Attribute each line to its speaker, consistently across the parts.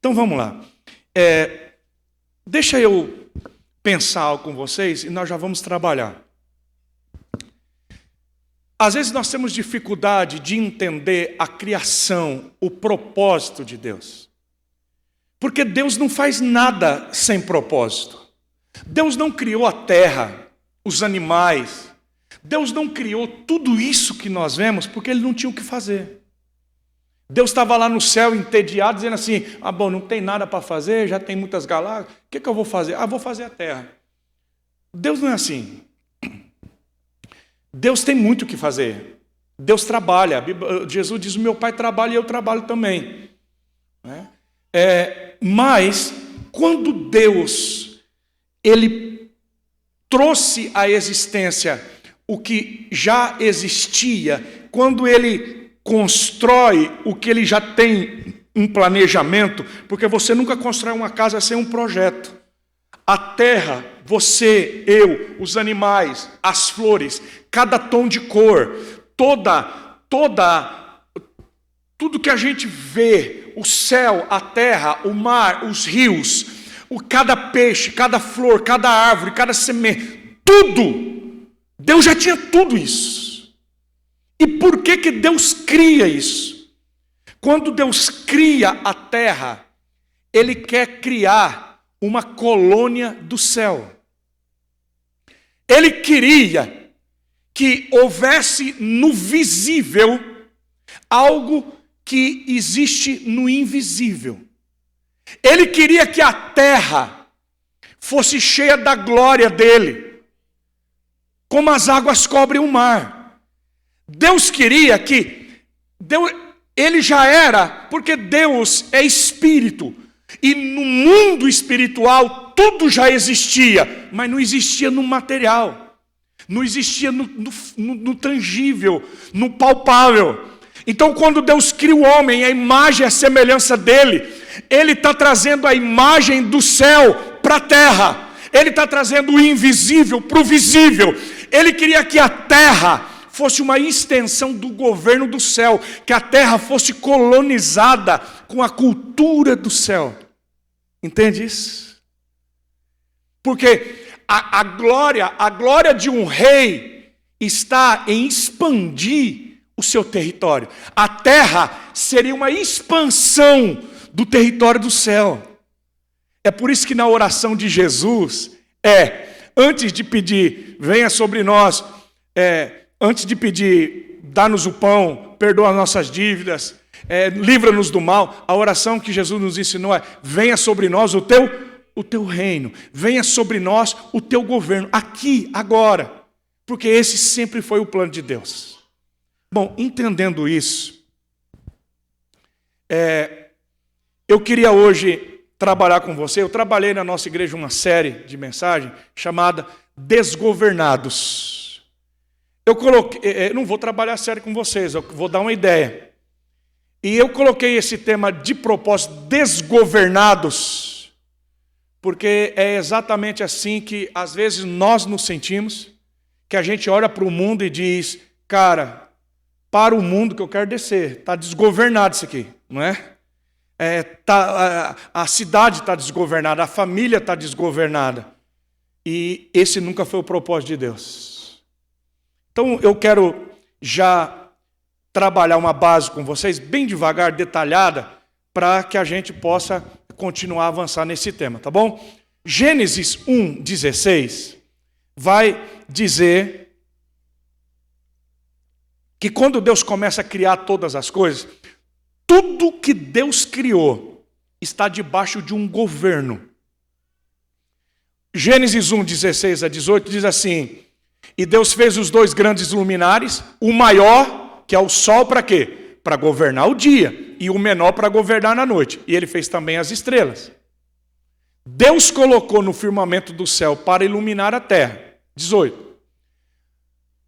Speaker 1: Então vamos lá. Deixa eu pensar algo com vocês e nós já vamos trabalhar. Às vezes nós temos dificuldade de entender a criação, o propósito de Deus. Porque Deus não faz nada sem propósito. Deus não criou a terra, os animais. Deus não criou tudo isso que nós vemos porque Ele não tinha o que fazer. Deus estava lá no céu entediado, dizendo assim, bom, não tem nada para fazer, já tem muitas galáxias, o que eu vou fazer? Vou fazer a terra. Deus não é assim. Deus tem muito o que fazer. Deus trabalha. Jesus diz, o meu Pai trabalha e eu trabalho também. Mas, quando Deus, Ele trouxe à existência o que já existia, quando Ele constrói o que Ele já tem um planejamento, porque você nunca constrói uma casa sem um projeto. A terra, você, eu, os animais, as flores, cada tom de cor, tudo que a gente vê, o céu, a terra, o mar, os rios, cada peixe, cada flor, cada árvore, cada semente, tudo, Deus já tinha tudo isso. E por que Deus cria isso? Quando Deus cria a terra, Ele quer criar uma colônia do céu. Ele queria que houvesse no visível algo que existe no invisível. Ele queria que a terra fosse cheia da glória dele, como as águas cobrem o mar. Deus queria que Ele já era, porque Deus é espírito. E no mundo espiritual tudo já existia, mas não existia no material, não existia no tangível, no palpável. Então quando Deus cria o homem, a imagem e a semelhança dele, Ele está trazendo a imagem do céu para a terra, Ele está trazendo o invisível para o visível. Ele queria que a terra fosse uma extensão do governo do céu, que a terra fosse colonizada com a cultura do céu. Entende isso? Porque a glória de um rei está em expandir o seu território. A terra seria uma expansão do território do céu. É por isso que na oração de Jesus, antes de pedir, venha sobre nós, antes de pedir, dá-nos o pão, perdoa as nossas dívidas, livra-nos do mal, a oração que Jesus nos ensinou venha sobre nós o teu reino, venha sobre nós o teu governo, aqui, agora, porque esse sempre foi o plano de Deus. Bom, entendendo isso, eu queria hoje trabalhar com você. Eu trabalhei na nossa igreja uma série de mensagens chamada Desgovernados. Eu coloquei, não vou trabalhar sério com vocês, eu vou dar uma ideia. E eu coloquei esse tema de propósito, desgovernados, porque é exatamente assim que às vezes nós nos sentimos, que a gente olha para o mundo e diz, cara, para o mundo que eu quero descer, está desgovernado isso aqui, não é? A cidade está desgovernada, a família está desgovernada. E esse nunca foi o propósito de Deus. Então eu quero já trabalhar uma base com vocês, bem devagar, detalhada, para que a gente possa continuar a avançar nesse tema, tá bom? Gênesis 1:16 vai dizer que quando Deus começa a criar todas as coisas, tudo que Deus criou está debaixo de um governo. Gênesis 1:16-18 diz assim, e Deus fez os 2 grandes luminares, o maior, que é o sol, para quê? Para governar o dia, e o menor para governar na noite. E Ele fez também as estrelas. Deus colocou no firmamento do céu para iluminar a terra. 18.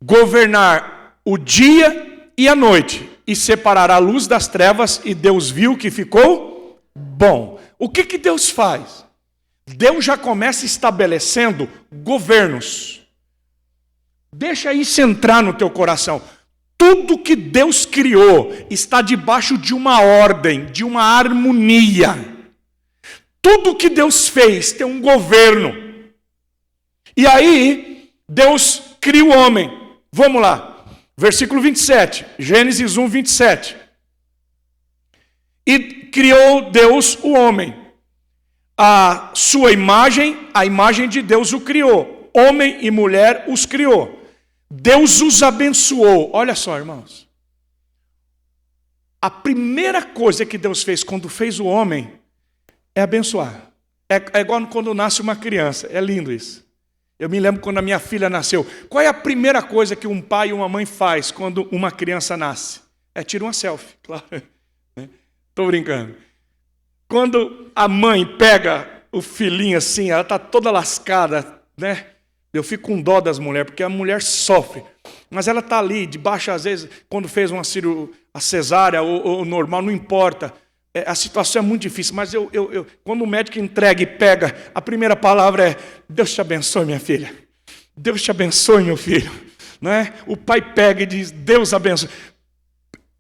Speaker 1: Governar o dia e a noite, e separar a luz das trevas, e Deus viu que ficou bom. O que Deus faz? Deus já começa estabelecendo governos. Deixa isso entrar no teu coração. Tudo que Deus criou está debaixo de uma ordem, de uma harmonia. Tudo que Deus fez tem um governo. E aí, Deus cria o homem. Vamos lá. Versículo 27. Gênesis 1, 27. E criou Deus o homem. A sua imagem, a imagem de Deus o criou. Homem e mulher os criou. Deus os abençoou. Olha só, irmãos. A primeira coisa que Deus fez quando fez o homem é abençoar. É igual quando nasce uma criança. É lindo isso. Eu me lembro quando a minha filha nasceu. Qual é a primeira coisa que um pai e uma mãe faz quando uma criança nasce? É tirar uma selfie, claro. Estou brincando. Quando a mãe pega o filhinho assim, ela está toda lascada, né? Eu fico com dó das mulheres, porque a mulher sofre. Mas ela está ali, debaixo, às vezes, quando fez uma a cesárea ou normal, não importa. A situação é muito difícil, mas quando o médico entrega e pega, a primeira palavra é: Deus te abençoe, minha filha. Deus te abençoe, meu filho. Não é? O pai pega e diz: Deus abençoe.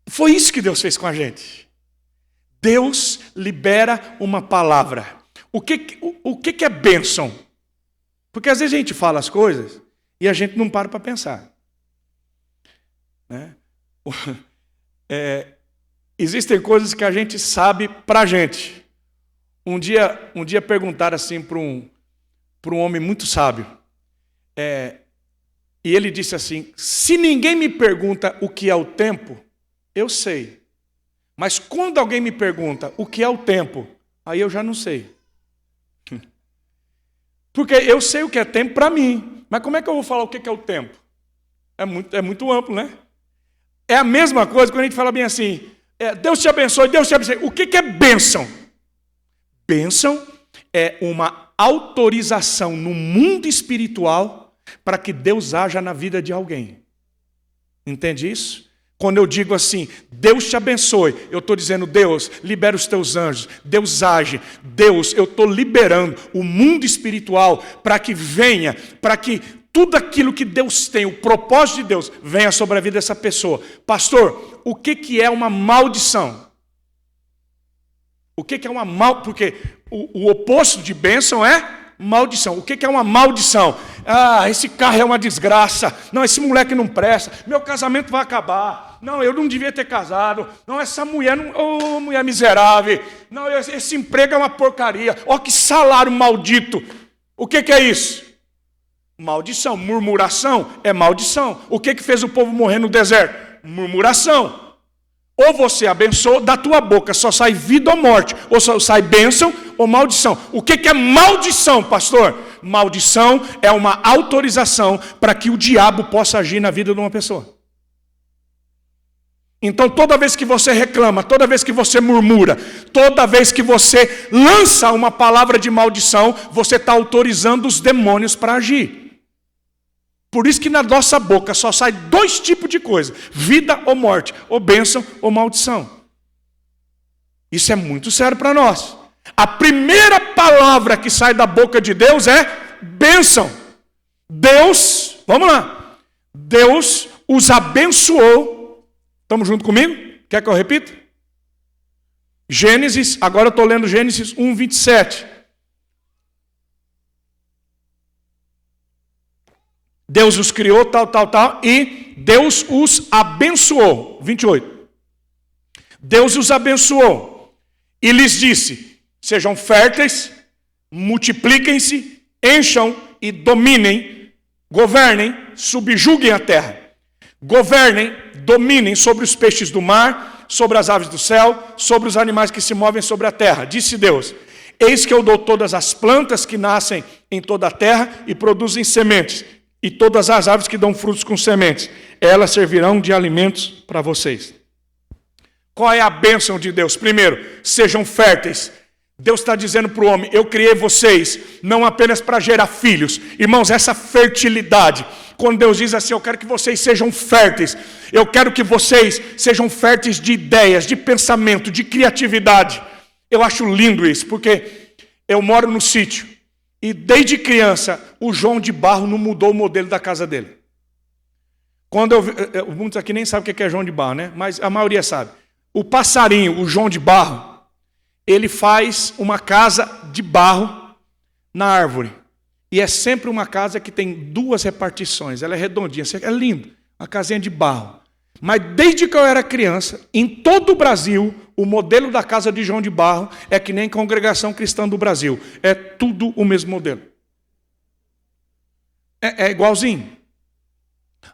Speaker 1: Foi isso que Deus fez com a gente. Deus libera uma palavra. O que é bênção? Porque às vezes a gente fala as coisas e a gente não para pensar. Né? Existem coisas que a gente sabe para a gente. Um dia perguntaram assim para um homem muito sábio. E ele disse assim: se ninguém me pergunta o que é o tempo, eu sei. Mas quando alguém me pergunta o que é o tempo, aí eu já não sei. Porque eu sei o que é tempo para mim. Mas como é que eu vou falar o que é o tempo? É muito amplo, né? É a mesma coisa quando a gente fala bem assim: Deus te abençoe, Deus te abençoe. O que é bênção? Bênção é uma autorização no mundo espiritual para que Deus haja na vida de alguém. Entende isso? Quando eu digo assim: Deus te abençoe, eu estou dizendo: Deus, libera os teus anjos, Deus age, Deus, eu estou liberando o mundo espiritual para que venha, para que tudo aquilo que Deus tem, o propósito de Deus, venha sobre a vida dessa pessoa. Pastor, o que é uma maldição? O que é uma maldição? Porque o oposto de bênção é maldição. O que é uma maldição? Esse carro é uma desgraça. Não, esse moleque não presta. Meu casamento vai acabar. Não, eu não devia ter casado. Não, essa mulher, mulher miserável. Não, esse emprego é uma porcaria. Olha que salário maldito. O que é isso? Maldição. Murmuração é maldição. O que fez o povo morrer no deserto? Murmuração. Ou você abençoa, da tua boca só sai vida ou morte, ou só sai bênção ou maldição. O que é maldição, pastor? Maldição é uma autorização para que o diabo possa agir na vida de uma pessoa. Então toda vez que você reclama, toda vez que você murmura, toda vez que você lança uma palavra de maldição, você está autorizando os demônios para agir. Por isso que na nossa boca só sai dois tipos de coisa: vida ou morte, ou bênção ou maldição. Isso é muito sério para nós. A primeira palavra que sai da boca de Deus é bênção. Deus, vamos lá, Deus os abençoou. Estamos junto comigo? Quer que eu repita? Gênesis, agora eu estou lendo Gênesis 1, 27. Deus os criou, tal, e Deus os abençoou. 28. Deus os abençoou e lhes disse: sejam férteis, multipliquem-se, encham e dominem, governem, subjuguem a terra. Governem, dominem sobre os peixes do mar, sobre as aves do céu, sobre os animais que se movem sobre a terra. Disse Deus: eis que eu dou todas as plantas que nascem em toda a terra e produzem sementes, e todas as árvores que dão frutos com sementes, elas servirão de alimentos para vocês. Qual é a bênção de Deus? Primeiro, sejam férteis. Deus está dizendo para o homem: eu criei vocês não apenas para gerar filhos. Irmãos, essa fertilidade, quando Deus diz assim: eu quero que vocês sejam férteis, eu quero que vocês sejam férteis de ideias, de pensamento, de criatividade. Eu acho lindo isso, porque eu moro no sítio. E desde criança, o João de Barro não mudou o modelo da casa dele. Muitos aqui nem sabem o que é João de Barro, né? Mas a maioria sabe. O passarinho, o João de Barro, ele faz uma casa de barro na árvore. E é sempre uma casa que tem duas repartições. Ela é redondinha, é linda, uma casinha de barro. Mas desde que eu era criança, em todo o Brasil, o modelo da casa de João de Barro é que nem a Congregação Cristã do Brasil. É tudo o mesmo modelo. É igualzinho.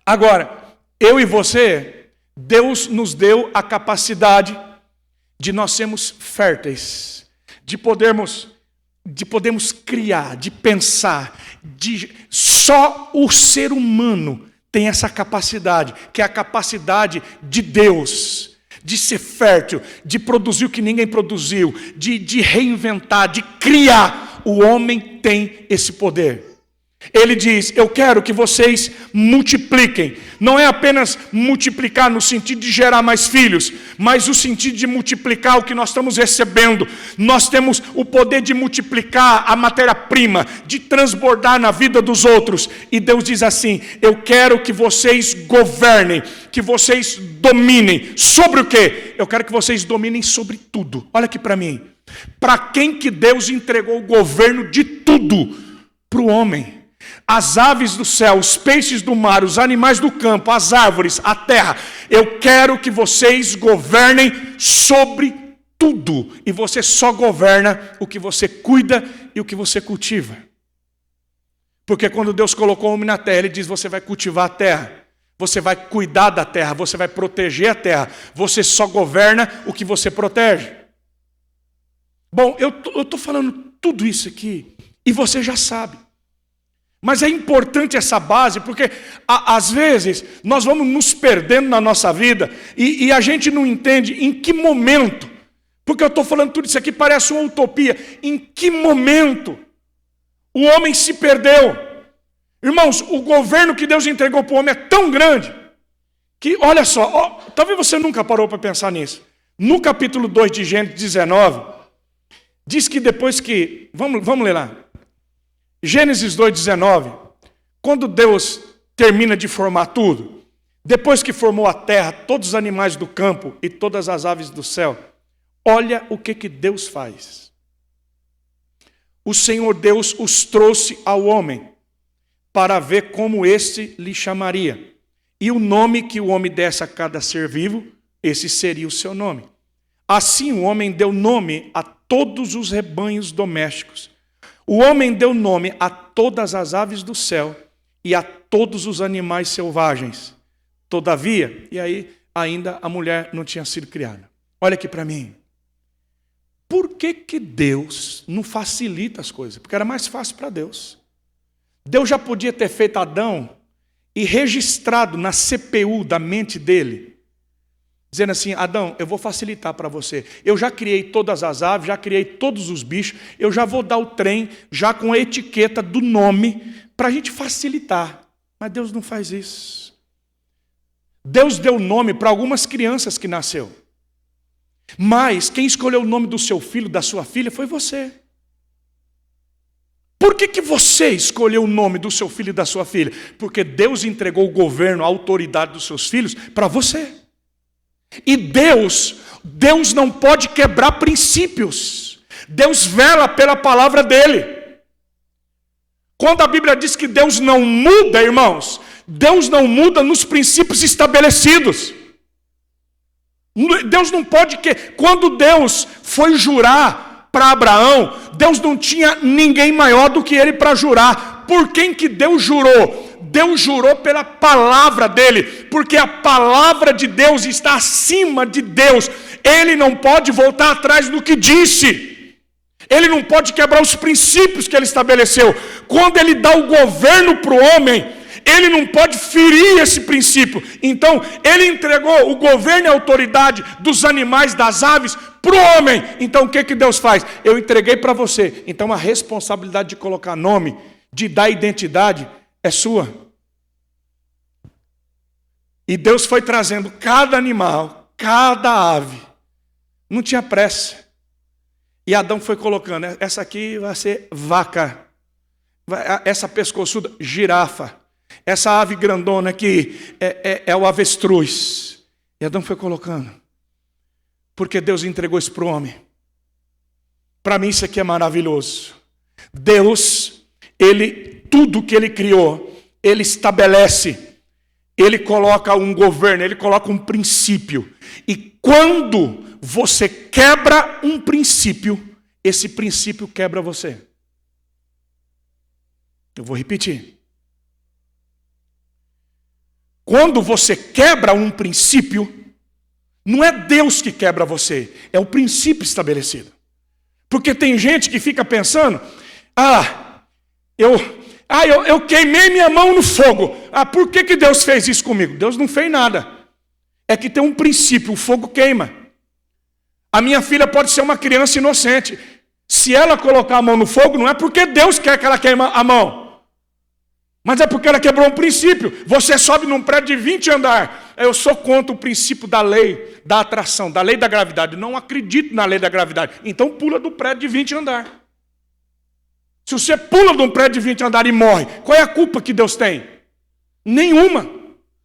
Speaker 1: Agora, eu e você, Deus nos deu a capacidade de nós sermos férteis, de podermos criar, de pensar. Só o ser humano tem essa capacidade, que é a capacidade de Deus, de ser fértil, de produzir o que ninguém produziu, de reinventar, de criar. O homem tem esse poder. Ele diz, eu quero que vocês multipliquem. Não é apenas multiplicar no sentido de gerar mais filhos, mas o sentido de multiplicar o que nós estamos recebendo. Nós temos o poder de multiplicar a matéria-prima, de transbordar na vida dos outros. E Deus diz assim, eu quero que vocês governem, que vocês dominem. Sobre o quê? Eu quero que vocês dominem sobre tudo. Olha aqui para mim. Para quem que Deus entregou o governo de tudo? Para o homem. As aves do céu, os peixes do mar, os animais do campo, as árvores, a terra. Eu quero que vocês governem sobre tudo. E você só governa o que você cuida e o que você cultiva. Porque quando Deus colocou o homem na terra, Ele diz, você vai cultivar a terra. Você vai cuidar da terra, você vai proteger a terra. Você só governa o que você protege. Bom, eu estou falando tudo isso aqui e você já sabe. Mas é importante essa base, porque às vezes nós vamos nos perdendo na nossa vida e a gente não entende em que momento, porque eu estou falando tudo isso aqui, parece uma utopia, em que momento o homem se perdeu. Irmãos, o governo que Deus entregou para o homem é tão grande, que olha só, talvez você nunca parou para pensar nisso. No capítulo 2 de Gênesis 19, diz que depois que, vamos ler lá. Gênesis 2,19, quando Deus termina de formar tudo, depois que formou a terra, todos os animais do campo e todas as aves do céu, olha o que Deus faz. O Senhor Deus os trouxe ao homem, para ver como este lhe chamaria. E o nome que o homem desse a cada ser vivo, esse seria o seu nome. Assim o homem deu nome a todos os rebanhos domésticos. O homem deu nome a todas as aves do céu e a todos os animais selvagens. Todavia, e aí ainda a mulher não tinha sido criada. Olha aqui para mim. Por que Deus não facilita as coisas? Porque era mais fácil para Deus. Deus já podia ter feito Adão e registrado na CPU da mente dele, dizendo assim, Adão, eu vou facilitar para você. Eu já criei todas as aves, já criei todos os bichos, eu já vou dar o trem, já com a etiqueta do nome, para a gente facilitar. Mas Deus não faz isso. Deus deu nome para algumas crianças que nasceu. Mas quem escolheu o nome do seu filho, da sua filha, foi você. Por que você escolheu o nome do seu filho e da sua filha? Porque Deus entregou o governo, a autoridade dos seus filhos para você. E Deus não pode quebrar princípios. Deus vela pela palavra dele. Quando a Bíblia diz que Deus não muda, irmãos, Deus não muda nos princípios estabelecidos. Deus não pode quando Deus foi jurar para Abraão, Deus não tinha ninguém maior do que ele para jurar. Por quem que Deus jurou? Deus jurou pela palavra dele, porque a palavra de Deus está acima de Deus. Ele não pode voltar atrás do que disse. Ele não pode quebrar os princípios que ele estabeleceu. Quando ele dá o governo para o homem, ele não pode ferir esse princípio. Então, ele entregou o governo e a autoridade dos animais, das aves, para o homem. Então, o que Deus faz? Eu entreguei para você. Então, a responsabilidade de colocar nome, de dar identidade, é sua. E Deus foi trazendo cada animal, cada ave. Não tinha pressa. E Adão foi colocando, essa aqui vai ser vaca. Essa pescoçuda, girafa. Essa ave grandona aqui é o avestruz. E Adão foi colocando. Porque Deus entregou isso para o homem. Para mim isso aqui é maravilhoso. Deus, tudo que Ele criou, Ele estabelece, Ele coloca um governo, Ele coloca um princípio. E quando você quebra um princípio, esse princípio quebra você. Eu vou repetir. Quando você quebra um princípio, não é Deus que quebra você, é o princípio estabelecido. Porque tem gente que fica pensando, eu queimei minha mão no fogo. Por que Deus fez isso comigo? Deus não fez nada. É que tem um princípio, o fogo queima. A minha filha pode ser uma criança inocente. Se ela colocar a mão no fogo, não é porque Deus quer que ela queime a mão. Mas é porque ela quebrou um princípio. Você sobe num prédio de 20 andares. Eu sou contra o princípio da lei da atração, da lei da gravidade. Não acredito na lei da gravidade. Então pula do prédio de 20 andares. Se você pula de um prédio de 20 andares e morre, qual é a culpa que Deus tem? Nenhuma.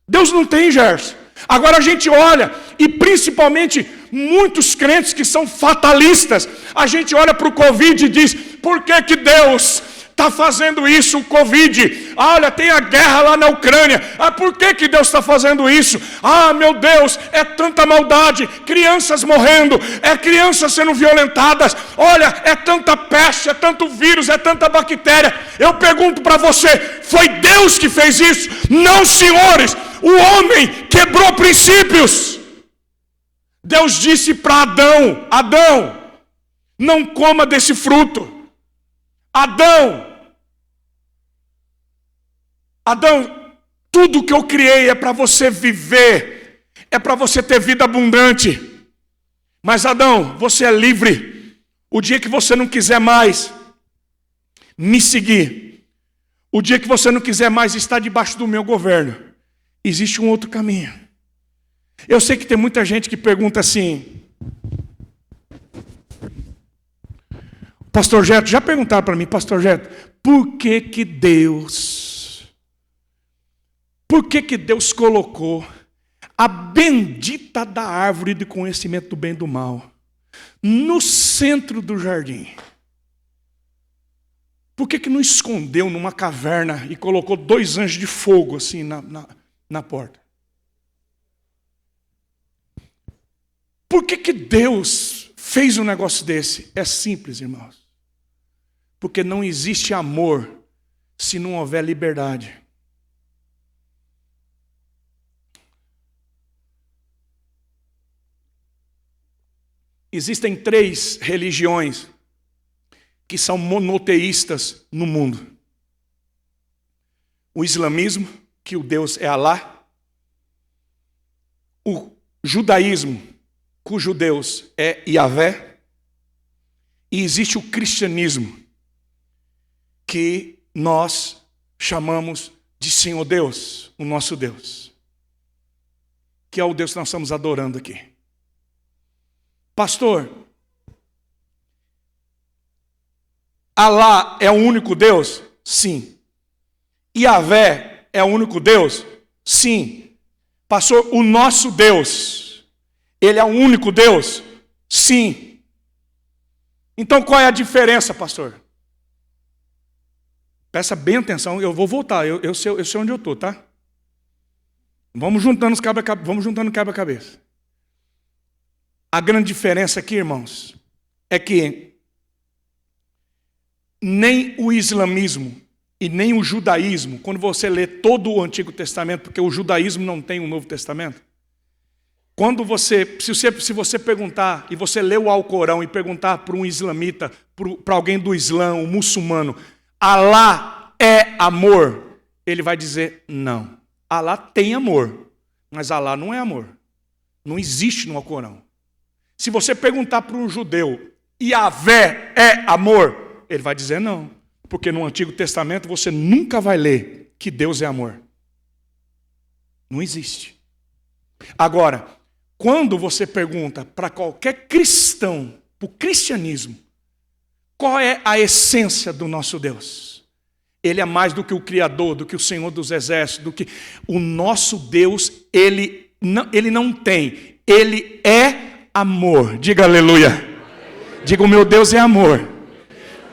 Speaker 1: Deus não tem, Gerson. Agora a gente olha, e principalmente muitos crentes que são fatalistas, a gente olha para o Covid e diz, por que Deus está fazendo isso, o Covid? Olha, tem a guerra lá na Ucrânia. Por que Deus está fazendo isso? Meu Deus, é tanta maldade, crianças morrendo, crianças sendo violentadas. Olha, é tanta peste, é tanto vírus, é tanta bactéria. Eu pergunto para você, foi Deus que fez isso? Não, senhores, o homem quebrou princípios. Deus disse para Adão, não coma desse fruto. Adão, tudo que eu criei é para você viver, é para você ter vida abundante. Mas Adão, você é livre. O dia que você não quiser mais me seguir, o dia que você não quiser mais estar debaixo do meu governo, existe um outro caminho. Eu sei que tem muita gente que pergunta assim, Pastor Geto, já perguntaram para mim, Pastor Geto, por que Deus colocou a bendita da árvore de conhecimento do bem e do mal no centro do jardim? Por que não escondeu numa caverna e colocou 2 anjos de fogo assim na porta? Por que Deus fez um negócio desse? É simples, irmãos. Porque não existe amor se não houver liberdade. Existem 3 religiões que são monoteístas no mundo. O islamismo, que o Deus é Alá. O judaísmo, cujo Deus é Yahvé. E existe o cristianismo, que nós chamamos de Senhor Deus, o nosso Deus. Que é o Deus que nós estamos adorando aqui. Pastor, Alá é o único Deus? Sim. Yahvé é o único Deus? Sim. Pastor, o nosso Deus, Ele é o único Deus? Sim. Então qual é a diferença, pastor? Presta bem atenção, eu vou voltar, eu sei onde eu estou, tá? Vamos juntando quebra-cabeça. A grande diferença aqui, irmãos, é que nem o islamismo e nem o judaísmo, quando você lê todo o Antigo Testamento, porque o judaísmo não tem um Novo Testamento, se você perguntar, e você lê o Alcorão e perguntar para um islamita, para alguém do Islã, um muçulmano, Alá é amor? Ele vai dizer não. Alá tem amor, mas Alá não é amor. Não existe no Alcorão. Se você perguntar para um judeu, Yahvé é amor? Ele vai dizer não. Porque no Antigo Testamento você nunca vai ler que Deus é amor. Não existe. Agora, quando você pergunta para qualquer cristão, para o cristianismo, qual é a essência do nosso Deus? Ele é mais do que o Criador, do que o Senhor dos Exércitos, do que o nosso Deus, ele não tem, ele é amor. Diga aleluia. Diga, o meu Deus é amor.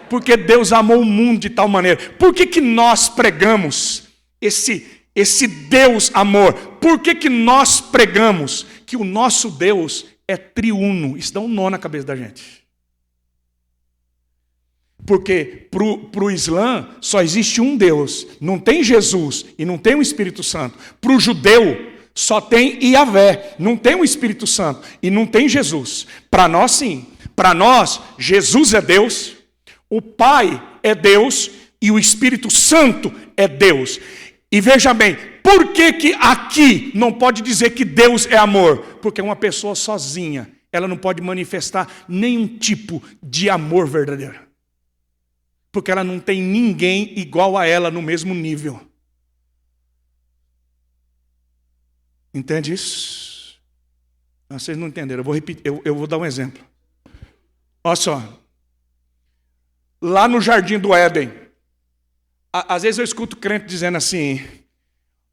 Speaker 1: Porque Deus amou o mundo de tal maneira. Por que nós pregamos esse Deus amor? Por que nós pregamos que o nosso Deus é triuno? Isso dá um nó na cabeça da gente. Porque para o Islã só existe um Deus. Não tem Jesus e não tem o Espírito Santo. Para o judeu só tem Yahvé. Não tem o Espírito Santo e não tem Jesus. Para nós sim. Para nós, Jesus é Deus, o Pai é Deus e o Espírito Santo é Deus. E veja bem, por que aqui não pode dizer que Deus é amor? Porque uma pessoa sozinha, ela não pode manifestar nenhum tipo de amor verdadeiro. Porque ela não tem ninguém igual a ela no mesmo nível. Entende isso? Não, vocês não entenderam, eu vou repetir, eu vou dar um exemplo. Olha só. Lá no Jardim do Éden, às vezes eu escuto crente dizendo assim,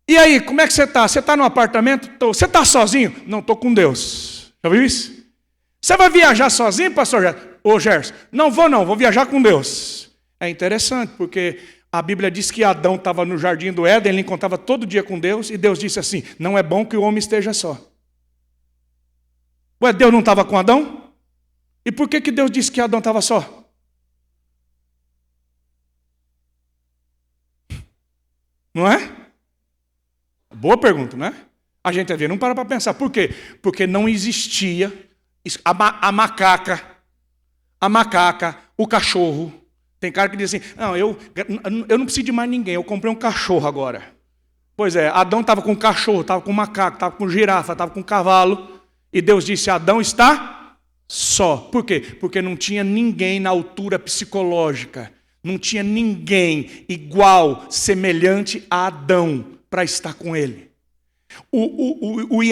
Speaker 1: e aí, como é que você está? Você está no apartamento? Tô. Você está sozinho? Não, estou com Deus. Já viu isso? Você vai viajar sozinho, pastor Gerson? Ô Gerson, não, vou viajar com Deus. É interessante, porque a Bíblia diz que Adão estava no Jardim do Éden, ele encontrava todo dia com Deus, e Deus disse assim, não é bom que o homem esteja só. Ué, Deus não estava com Adão? E por que Deus disse que Adão estava só? Não é? Boa pergunta, não é? A gente às vezes não para pensar. Por quê? Porque não existia a macaca, o cachorro. Tem cara que diz assim, não, eu não preciso de mais ninguém, eu comprei um cachorro agora. Pois é, Adão estava com cachorro, estava com macaco, estava com girafa, estava com cavalo. E Deus disse, Adão está só. Por quê? Porque não tinha ninguém na altura psicológica. Não tinha ninguém igual, semelhante a Adão para estar com ele. O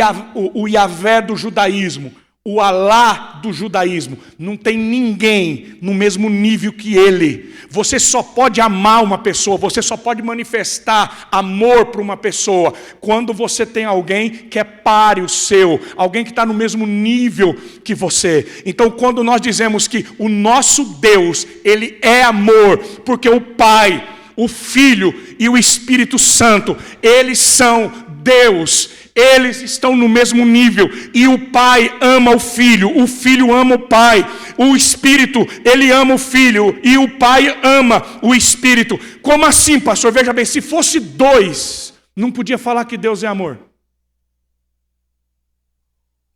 Speaker 1: Yahvé do judaísmo, o Alá do judaísmo, não tem ninguém no mesmo nível que ele. Você só pode amar uma pessoa, você só pode manifestar amor para uma pessoa quando você tem alguém que é páreo seu, alguém que está no mesmo nível que você. Então, quando nós dizemos que o nosso Deus, ele é amor, porque o Pai, o Filho e o Espírito Santo, eles são Deus. Eles estão no mesmo nível, e o Pai ama o Filho ama o Pai, o Espírito, ele ama o Filho, e o Pai ama o Espírito. Como assim, pastor? Veja bem, se fosse dois, não podia falar que Deus é amor.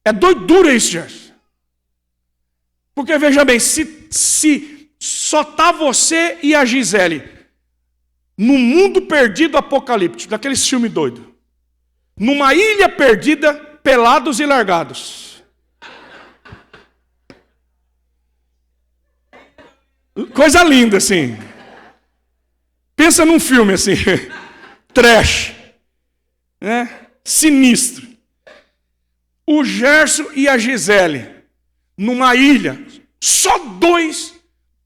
Speaker 1: É doidura isso, gente. Porque veja bem, se só está você e a Gisele no mundo perdido apocalíptico, daqueles filmes doidos, numa ilha perdida, pelados e largados. Coisa linda, assim. Pensa num filme assim, trash, né? Sinistro. O Gerson e a Gisele, numa ilha, só dois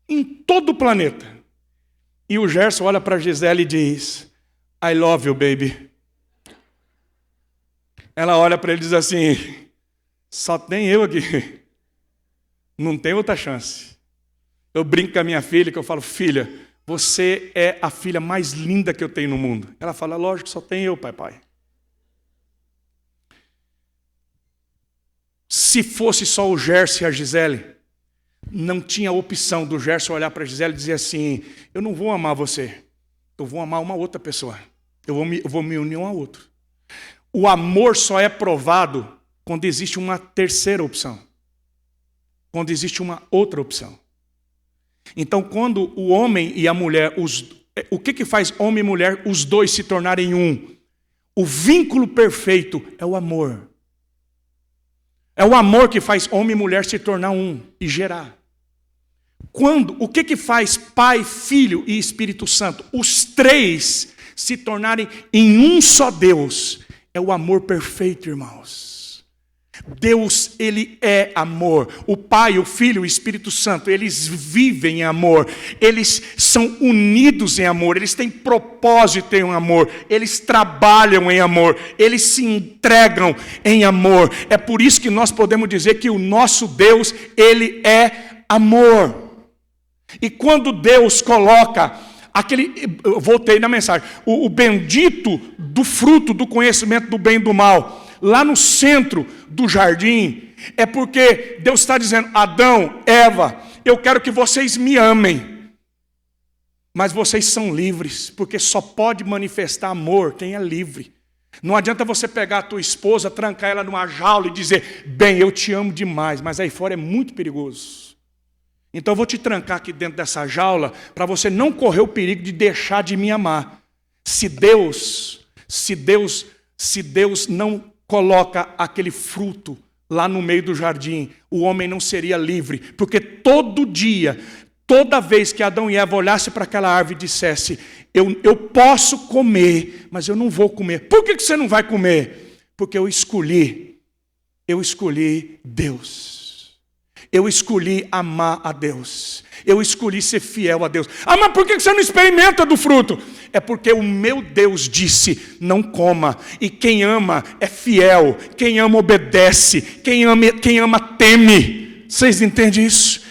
Speaker 1: em todo o planeta. E o Gerson olha para a Gisele e diz, I love you, baby. Ela olha para ele e diz assim, só tem eu aqui, não tem outra chance. Eu brinco com a minha filha, que eu falo, filha, você é a filha mais linda que eu tenho no mundo. Ela fala, lógico, só tem eu, pai. Se fosse só o Gerson e a Gisele, não tinha opção do Gerson olhar para a Gisele e dizer assim, eu não vou amar você, eu vou amar uma outra pessoa, eu vou me unir a um outro. O amor só é provado quando existe uma terceira opção. Quando existe uma outra opção. Então, quando o homem e a mulher, o que faz homem e mulher, os dois se tornarem um? O vínculo perfeito é o amor. É o amor que faz homem e mulher se tornar um e gerar. O que faz Pai, Filho e Espírito Santo? Os três se tornarem em um só Deus. É o amor perfeito, irmãos. Deus, ele é amor. O Pai, o Filho e o Espírito Santo, eles vivem em amor. Eles são unidos em amor. Eles têm propósito em amor. Eles trabalham em amor. Eles se entregam em amor. É por isso que nós podemos dizer que o nosso Deus, ele é amor. E quando Deus coloca eu voltei na mensagem, o bendito do fruto do conhecimento do bem e do mal, lá no centro do jardim, é porque Deus está dizendo: Adão, Eva, eu quero que vocês me amem, mas vocês são livres, porque só pode manifestar amor quem é livre. Não adianta você pegar a tua esposa, trancar ela numa jaula e dizer: bem, eu te amo demais, mas aí fora é muito perigoso. Então eu vou te trancar aqui dentro dessa jaula para você não correr o perigo de deixar de me amar. Se Deus não coloca aquele fruto lá no meio do jardim, o homem não seria livre, porque todo dia, toda vez que Adão e Eva olhassem para aquela árvore e dissessem: eu posso comer, mas eu não vou comer. Por que você não vai comer? Porque eu escolhi Deus. Eu escolhi amar a Deus. Eu escolhi ser fiel a Deus. Ah, mas por que você não experimenta do fruto? É porque o meu Deus disse: não coma. E quem ama é fiel. Quem ama obedece. Quem ama teme. Vocês entendem isso?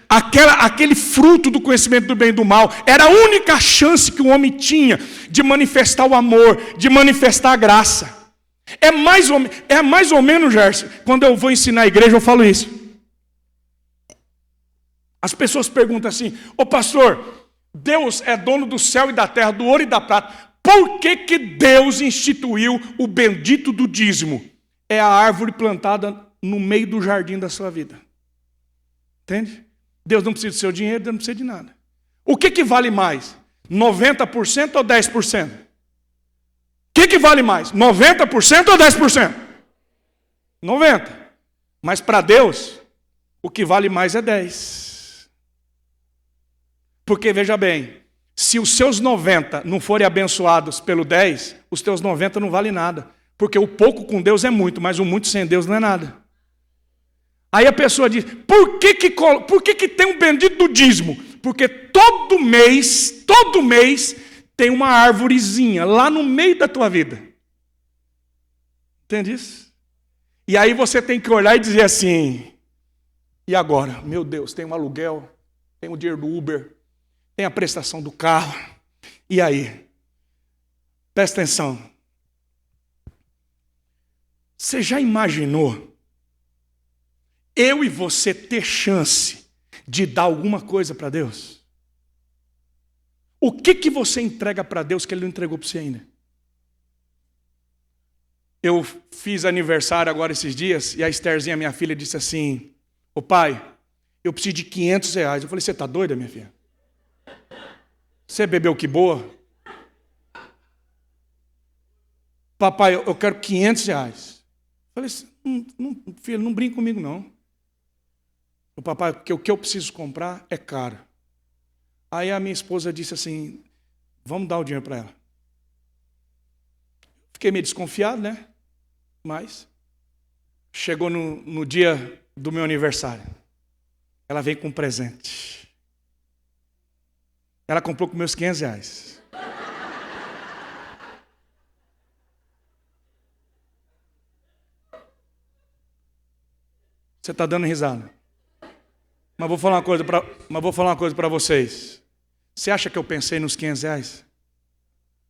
Speaker 1: Aquele fruto do conhecimento do bem e do mal era a única chance que o homem tinha de manifestar o amor, de manifestar a graça. É mais ou menos, Gerson, quando eu vou ensinar a igreja, eu falo isso. As pessoas perguntam assim: ô pastor, Deus é dono do céu e da terra, do ouro e da prata. Por que Deus instituiu o bendito do dízimo? É a árvore plantada no meio do jardim da sua vida. Entende? Deus não precisa do seu dinheiro, Deus não precisa de nada. O que vale mais? 90% ou 10%? O que vale mais? 90% ou 10%? 90%. Mas para Deus, o que vale mais é 10%. Porque, veja bem, se os seus 90 não forem abençoados pelo 10, os teus 90 não valem nada. Porque o pouco com Deus é muito, mas o muito sem Deus não é nada. Aí a pessoa diz: por que tem um bendito do dízimo? Porque todo mês, tem uma árvorezinha lá no meio da tua vida. Entende isso? E aí você tem que olhar e dizer assim: e agora? Meu Deus, tem um aluguel, tem o dinheiro do Uber, tem a prestação do carro. E aí? Presta atenção. Você já imaginou eu e você ter chance de dar alguma coisa para Deus? O que você entrega para Deus que Ele não entregou para você ainda? Eu fiz aniversário agora esses dias e a Estherzinha, minha filha, disse assim: ô pai, eu preciso de R$500. Eu falei: você está doida, minha filha? Você bebeu que boa? Papai, eu quero R$500. Eu falei: filho, não brinca comigo não. O papai, porque o que eu preciso comprar é caro. Aí a minha esposa disse assim: vamos dar o dinheiro para ela. Fiquei meio desconfiado, né? Mas chegou no dia do meu aniversário. Ela veio com um presente. Ela comprou com meus R$500. Você está dando risada. Mas vou falar uma coisa para vocês. Você acha que eu pensei nos R$500?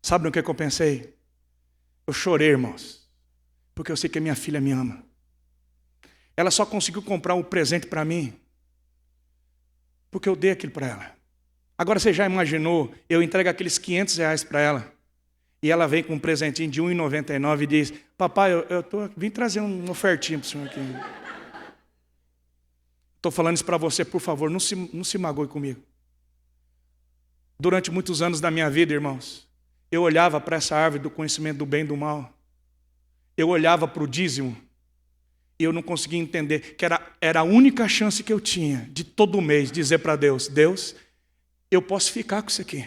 Speaker 1: Sabe no que eu pensei? Eu chorei, irmãos, porque eu sei que a minha filha me ama. Ela só conseguiu comprar um presente para mim porque eu dei aquilo para ela. Agora você já imaginou, eu entrego aqueles R$500 para ela e ela vem com um presentinho de R$1,99 e diz: papai, vim trazer uma ofertinha para o senhor aqui. Estou falando isso para você, por favor, não se magoe comigo. Durante muitos anos da minha vida, irmãos, eu olhava para essa árvore do conhecimento do bem e do mal. Eu olhava para o dízimo e eu não conseguia entender que era a única chance que eu tinha de todo mês dizer para Deus: Deus, eu posso ficar com isso aqui.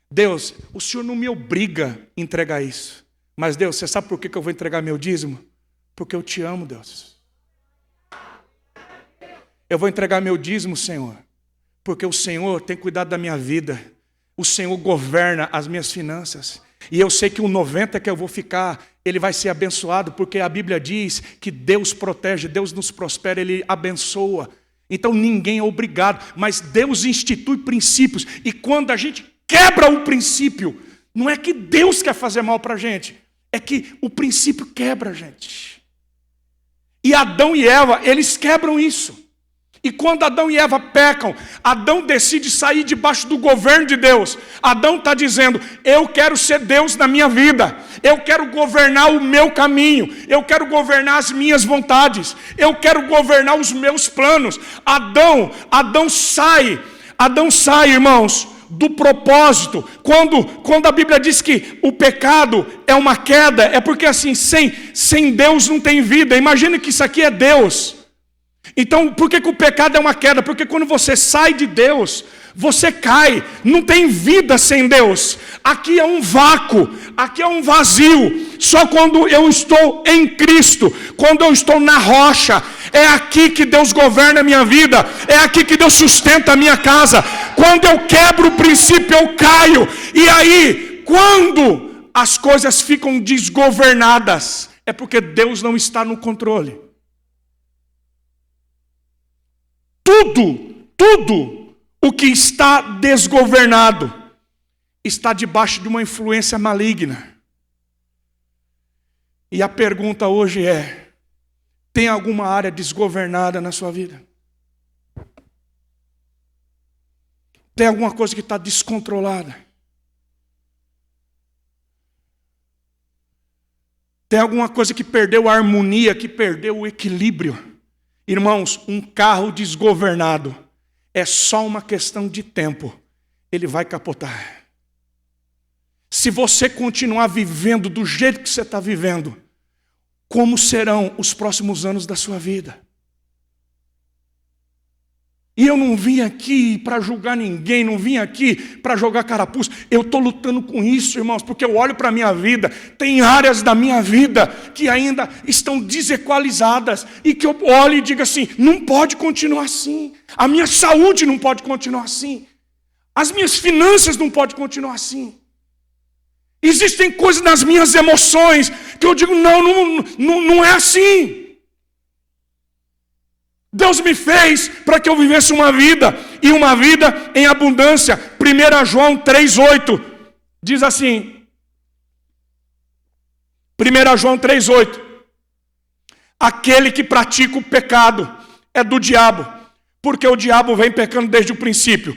Speaker 1: Deus, o Senhor não me obriga a entregar isso. Mas Deus, você sabe por que eu vou entregar meu dízimo? Porque eu te amo, Deus. Eu vou entregar meu dízimo, Senhor, porque o Senhor tem cuidado da minha vida. O Senhor governa as minhas finanças. E eu sei que o 90 que eu vou ficar, ele vai ser abençoado, porque a Bíblia diz que Deus protege, Deus nos prospera, Ele abençoa. Então ninguém é obrigado, mas Deus institui princípios. E quando a gente quebra o princípio, não é que Deus quer fazer mal para a gente, é que o princípio quebra a gente. E Adão e Eva, eles quebram isso. E quando Adão e Eva pecam, Adão decide sair debaixo do governo de Deus. Adão está dizendo, eu quero ser Deus na minha vida. Eu quero governar o meu caminho. Eu quero governar as minhas vontades. Eu quero governar os meus planos. Adão sai, irmãos, do propósito. Quando a Bíblia diz que o pecado é uma queda, é porque assim, sem Deus não tem vida. Imagine que isso aqui é Deus. Então, por que o pecado é uma queda? Porque quando você sai de Deus, você cai. Não tem vida sem Deus. Aqui é um vácuo, aqui é um vazio. Só quando eu estou em Cristo, quando eu estou na rocha, é aqui que Deus governa a minha vida, é aqui que Deus sustenta a minha casa. Quando eu quebro o princípio, eu caio. E aí, quando as coisas ficam desgovernadas, é porque Deus não está no controle. Tudo o que está desgovernado está debaixo de uma influência maligna. E a pergunta hoje é: tem alguma área desgovernada na sua vida? Tem alguma coisa que está descontrolada? Tem alguma coisa que perdeu a harmonia, que perdeu o equilíbrio? Irmãos, um carro desgovernado é só uma questão de tempo. Ele vai capotar. Se você continuar vivendo do jeito que você está vivendo, como serão os próximos anos da sua vida? E eu não vim aqui para julgar ninguém, não vim aqui para jogar carapuz. Eu estou lutando com isso, irmãos, porque eu olho para a minha vida, tem áreas da minha vida que ainda estão desequalizadas, e que eu olho e digo assim, não pode continuar assim. A minha saúde não pode continuar assim. As minhas finanças não podem continuar assim. Existem coisas nas minhas emoções que eu digo, não é assim. Deus me fez para que eu vivesse uma vida, e uma vida em abundância. 1 João 3,8 diz assim, 1 João 3,8: aquele que pratica o pecado é do diabo, porque o diabo vem pecando desde o princípio.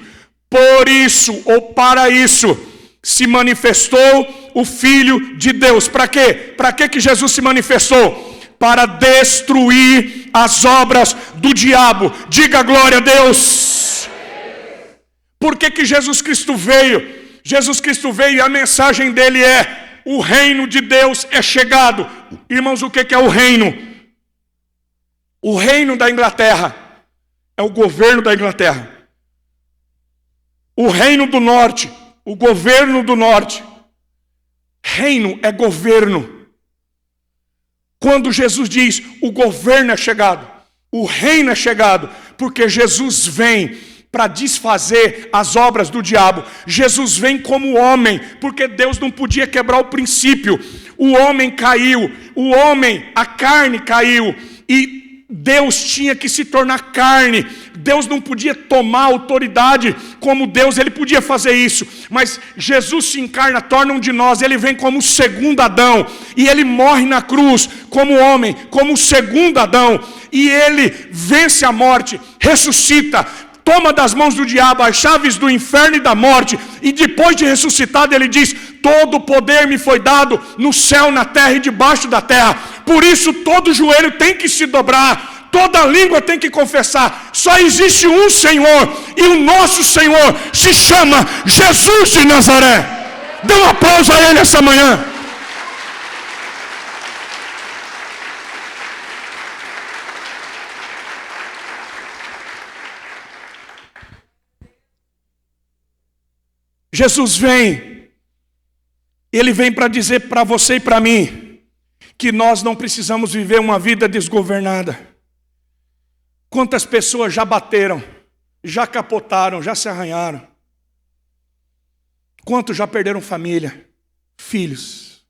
Speaker 1: Por isso, ou para isso, se manifestou o Filho de Deus. Para quê? Para que Jesus se manifestou? Para destruir as obras do diabo. Diga glória a Deus. Por que Jesus Cristo veio? Jesus Cristo veio e a mensagem dele é: o reino de Deus é chegado. Irmãos, o que é o reino? O reino da Inglaterra é o governo da Inglaterra. O reino do norte, o governo do norte. Reino é governo. Quando Jesus diz, o governo é chegado, o reino é chegado, porque Jesus vem para desfazer as obras do diabo. Jesus vem como homem, porque Deus não podia quebrar o princípio. O homem caiu, a carne caiu, e Deus tinha que se tornar carne. Deus não podia tomar autoridade como Deus, ele podia fazer isso, mas Jesus se encarna, torna um de nós, ele vem como o segundo Adão, e ele morre na cruz como homem, como o segundo Adão, e ele vence a morte, ressuscita, toma das mãos do diabo as chaves do inferno e da morte, e depois de ressuscitado ele diz, todo o poder me foi dado no céu, na terra e debaixo da terra. Por isso todo joelho tem que se dobrar, toda língua tem que confessar, só existe um Senhor, e o nosso Senhor se chama Jesus de Nazaré. Dê um aplauso a ele essa manhã. Jesus vem, ele vem para dizer para você e para mim, que nós não precisamos viver uma vida desgovernada. Quantas pessoas já bateram, já capotaram, já se arranharam? Quantos já perderam família, filhos?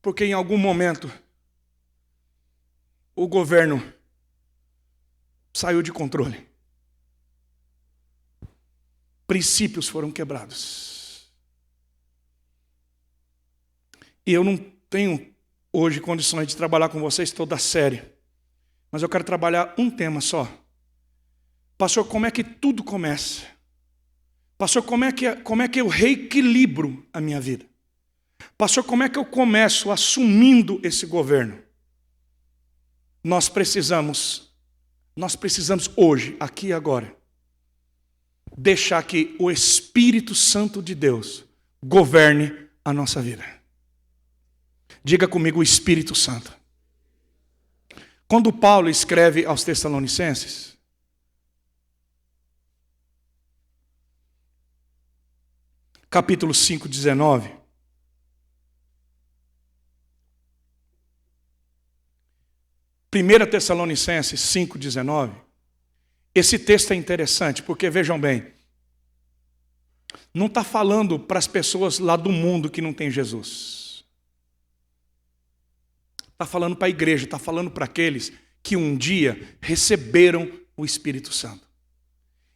Speaker 1: Porque em algum momento o governo saiu de controle. Princípios foram quebrados. E eu não tenho hoje condições de trabalhar com vocês toda a série, mas eu quero trabalhar um tema só. Pastor, como é que tudo começa? Pastor, como é que eu reequilibro a minha vida? Pastor, como é que eu começo assumindo esse governo? Nós precisamos hoje, aqui e agora, deixar que o Espírito Santo de Deus governe a nossa vida. Diga comigo, o Espírito Santo. Quando Paulo escreve aos Tessalonicenses, capítulo 5, 19. Primeira Tessalonicenses 5, 19. Esse texto é interessante, porque vejam bem, não está falando para as pessoas lá do mundo que não tem Jesus. Está falando para a igreja, está falando para aqueles que um dia receberam o Espírito Santo.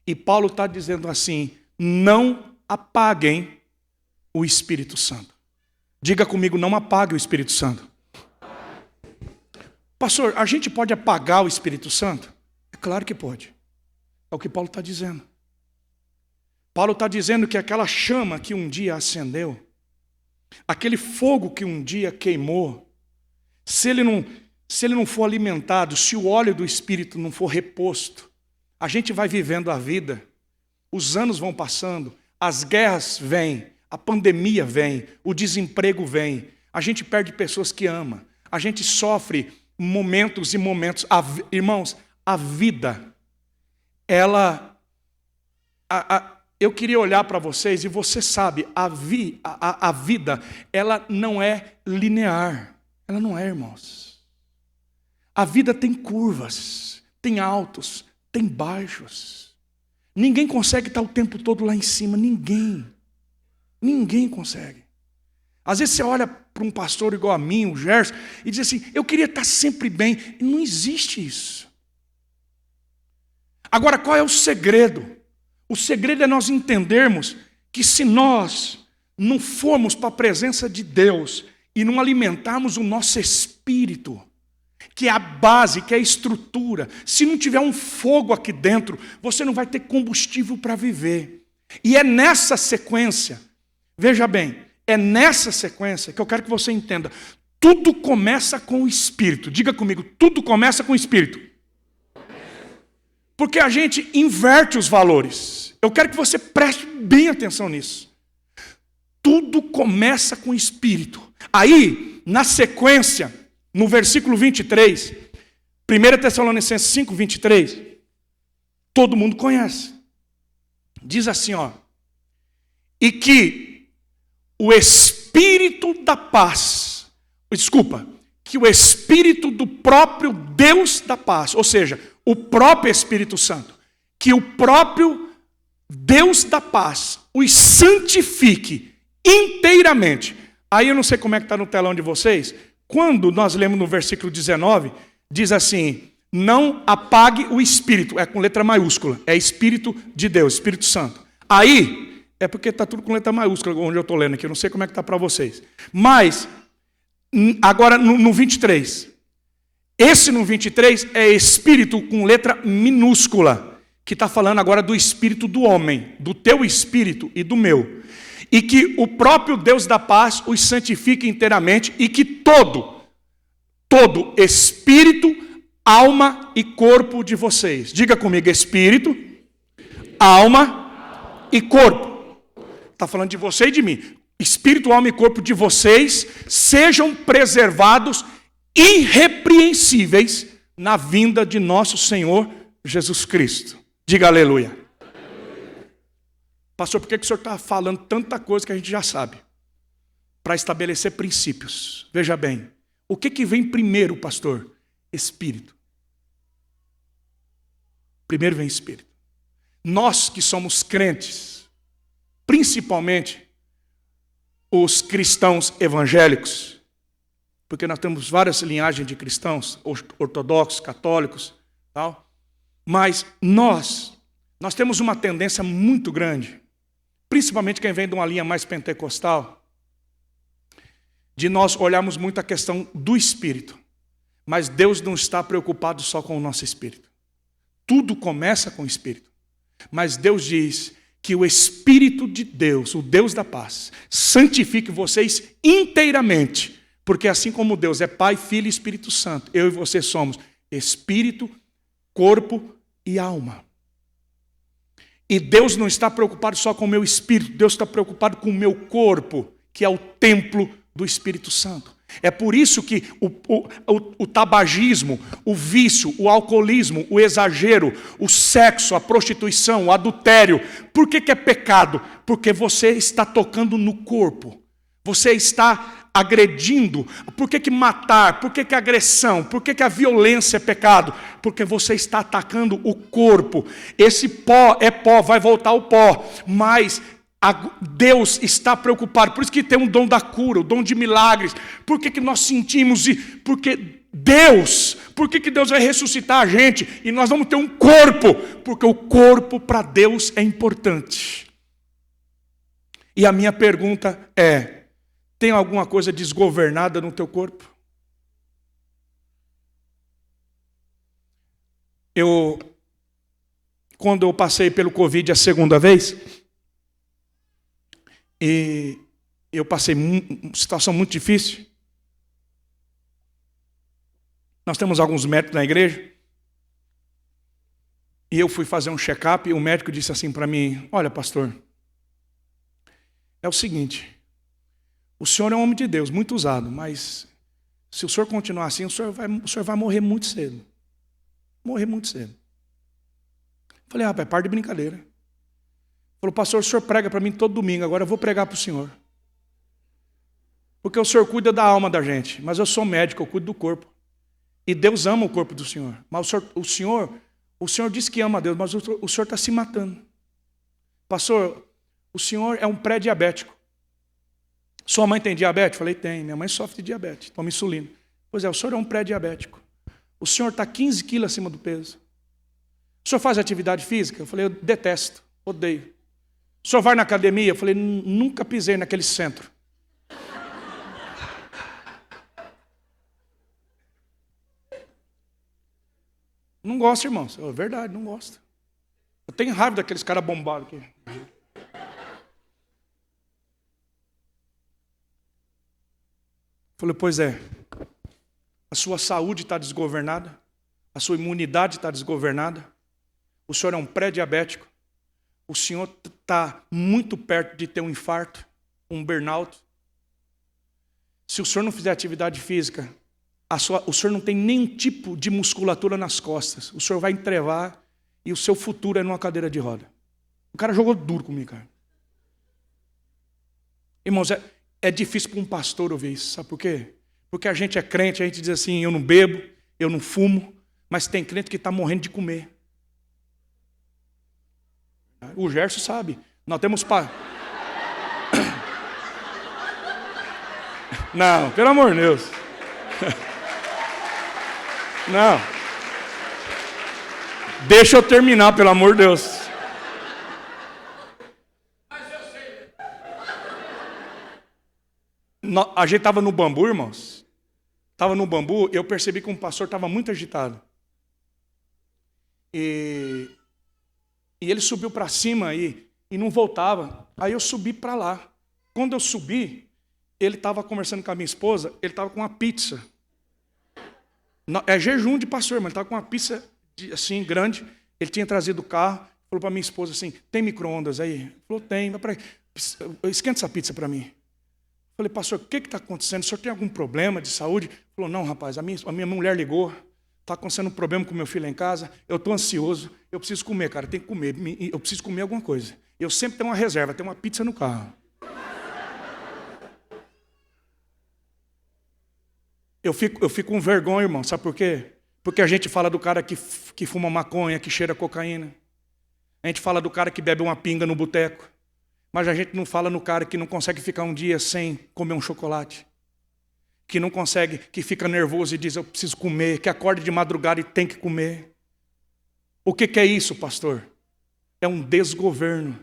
Speaker 1: E Paulo está dizendo assim, não apaguem o Espírito Santo. Diga comigo, não apague o Espírito Santo. Pastor, a gente pode apagar o Espírito Santo? É claro que pode. É o que Paulo está dizendo. Paulo está dizendo que aquela chama que um dia acendeu, aquele fogo que um dia queimou, se ele não for alimentado, se o óleo do Espírito não for reposto, a gente vai vivendo a vida, os anos vão passando, as guerras vêm, a pandemia vem, o desemprego vem, a gente perde pessoas que ama, a gente sofre momentos e momentos. Irmãos, a vida, eu queria olhar para vocês e você sabe, a vida, ela não é linear, ela não é, irmãos. A vida tem curvas, tem altos, tem baixos. Ninguém consegue estar o tempo todo lá em cima, ninguém. Ninguém consegue. Às vezes você olha para um pastor igual a mim, o Gerson, e diz assim, eu queria estar sempre bem. Não existe isso. Agora, qual é o segredo? O segredo é nós entendermos que se nós não formos para a presença de Deus e não alimentarmos o nosso espírito, que é a base, que é a estrutura, se não tiver um fogo aqui dentro, você não vai ter combustível para viver. E é nessa sequência, veja bem, é nessa sequência que eu quero que você entenda. Tudo começa com o Espírito. Diga comigo, tudo começa com o Espírito. Porque a gente inverte os valores. Eu quero que você preste bem atenção nisso. Tudo começa com o Espírito. Aí, na sequência, no versículo 23, 1 Tessalonicenses 5, 23, todo mundo conhece. Diz assim, ó, e que o Espírito da paz, que o Espírito do próprio Deus da paz, ou seja, o próprio Espírito Santo, que o próprio Deus da paz os santifique inteiramente. Aí eu não sei como é que está no telão de vocês, quando nós lemos no versículo 19, diz assim, não apague o Espírito, é com letra maiúscula, é Espírito de Deus, Espírito Santo. Aí, é porque está tudo com letra maiúscula, onde eu estou lendo aqui, eu não sei como é que está para vocês. Mas, agora no 23, esse no 23 é Espírito com letra minúscula, que está falando agora do Espírito do homem, do teu Espírito e do meu. E que o próprio Deus da paz os santifique inteiramente e que todo espírito, alma e corpo de vocês. Diga comigo, espírito, alma e corpo. Está falando de você e de mim. Espírito, alma e corpo de vocês sejam preservados irrepreensíveis na vinda de nosso Senhor Jesus Cristo. Diga aleluia. Pastor, por que o senhor está falando tanta coisa que a gente já sabe? Para estabelecer princípios. Veja bem, o que vem primeiro, pastor? Espírito. Primeiro vem Espírito. Nós que somos crentes, principalmente os cristãos evangélicos, porque nós temos várias linhagens de cristãos, ortodoxos, católicos, tal. Mas nós temos uma tendência muito grande, principalmente quem vem de uma linha mais pentecostal, de nós olharmos muito a questão do espírito. Mas Deus não está preocupado só com o nosso espírito. Tudo começa com o espírito. Mas Deus diz que o Espírito de Deus, o Deus da paz, santifique vocês inteiramente. Porque assim como Deus é Pai, Filho e Espírito Santo, eu e você somos espírito, corpo e alma. E Deus não está preocupado só com o meu espírito, Deus está preocupado com o meu corpo, que é o templo do Espírito Santo. É por isso que o tabagismo, o vício, o alcoolismo, o exagero, o sexo, a prostituição, o adultério, por que é pecado? Porque você está tocando no corpo, você está agredindo. Por que matar? Por que agressão? Por que a violência é pecado? Porque você está atacando o corpo. Esse pó é pó, vai voltar ao pó, mas Deus está preocupado. Por isso que tem um dom da cura, o dom de milagres. Por que nós sentimos? Por que Deus vai ressuscitar a gente e nós vamos ter um corpo? Porque o corpo para Deus é importante. E a minha pergunta é: tem alguma coisa desgovernada no teu corpo? Quando eu passei pelo Covid a segunda vez, e eu passei uma situação muito difícil. Nós temos alguns médicos na igreja, e eu fui fazer um check-up, e o médico disse assim para mim: olha, pastor, é o seguinte, o senhor é um homem de Deus, muito usado, mas se o senhor continuar assim, o senhor vai morrer muito cedo. Morrer muito cedo. Falei: rapaz, par de brincadeira. Falou: pastor, o senhor prega para mim todo domingo, agora eu vou pregar para o senhor. Porque o senhor cuida da alma da gente, mas eu sou médico, eu cuido do corpo. E Deus ama o corpo do senhor. Mas o senhor disse que ama a Deus, mas o senhor está se matando. Pastor, o senhor é um pré-diabético. Sua mãe tem diabetes? Falei: tem, minha mãe sofre de diabetes, toma insulina. Pois é, o senhor é um pré-diabético. O senhor está 15 quilos acima do peso. O senhor faz atividade física? Eu falei: eu detesto, odeio. O senhor vai na academia? Eu falei: nunca pisei naquele centro. Não gosto, irmãos. É verdade, não gosto. Eu tenho raiva daqueles caras bombados aqui. Falei: pois é. A sua saúde está desgovernada. A sua imunidade está desgovernada. O senhor é um pré-diabético. O senhor está muito perto de ter um infarto, um burnout. Se o senhor não fizer atividade física, o senhor não tem nenhum tipo de musculatura nas costas. O senhor vai entrevar e o seu futuro é numa cadeira de roda. O cara jogou duro comigo, cara. Irmãos, é difícil para um pastor ouvir isso. Sabe por quê? Porque a gente é crente, a gente diz assim: eu não bebo, eu não fumo, mas tem crente que está morrendo de comer. O Gerson sabe. Nós temos Não, pelo amor de Deus. Não. Deixa eu terminar, pelo amor de Deus. A gente estava no bambu, irmãos. Estava no bambu, eu percebi que um pastor estava muito agitado. E ele subiu para cima e não voltava. Aí eu subi para lá. Quando eu subi, ele estava conversando com a minha esposa, ele estava com uma pizza. É jejum de pastor, mas ele estava com uma pizza assim, grande. Ele tinha trazido o carro, falou para minha esposa assim: tem micro-ondas aí? Ele falou: tem, vai para esquenta essa pizza para mim. Falei: pastor, o que está acontecendo? O senhor tem algum problema de saúde? Ele falou: não, rapaz, a minha mulher ligou. Está acontecendo um problema com o meu filho lá em casa, eu estou ansioso, eu preciso comer, cara, tem que comer, eu preciso comer alguma coisa. Eu sempre tenho uma reserva, tenho uma pizza no carro. Eu fico com vergonha, irmão, sabe por quê? Porque a gente fala do cara que fuma maconha, que cheira cocaína. A gente fala do cara que bebe uma pinga no boteco. Mas a gente não fala no cara que não consegue ficar um dia sem comer um chocolate. Que não consegue, que fica nervoso e diz: eu preciso comer, que acorda de madrugada e tem que comer. O que é isso, pastor? É um desgoverno.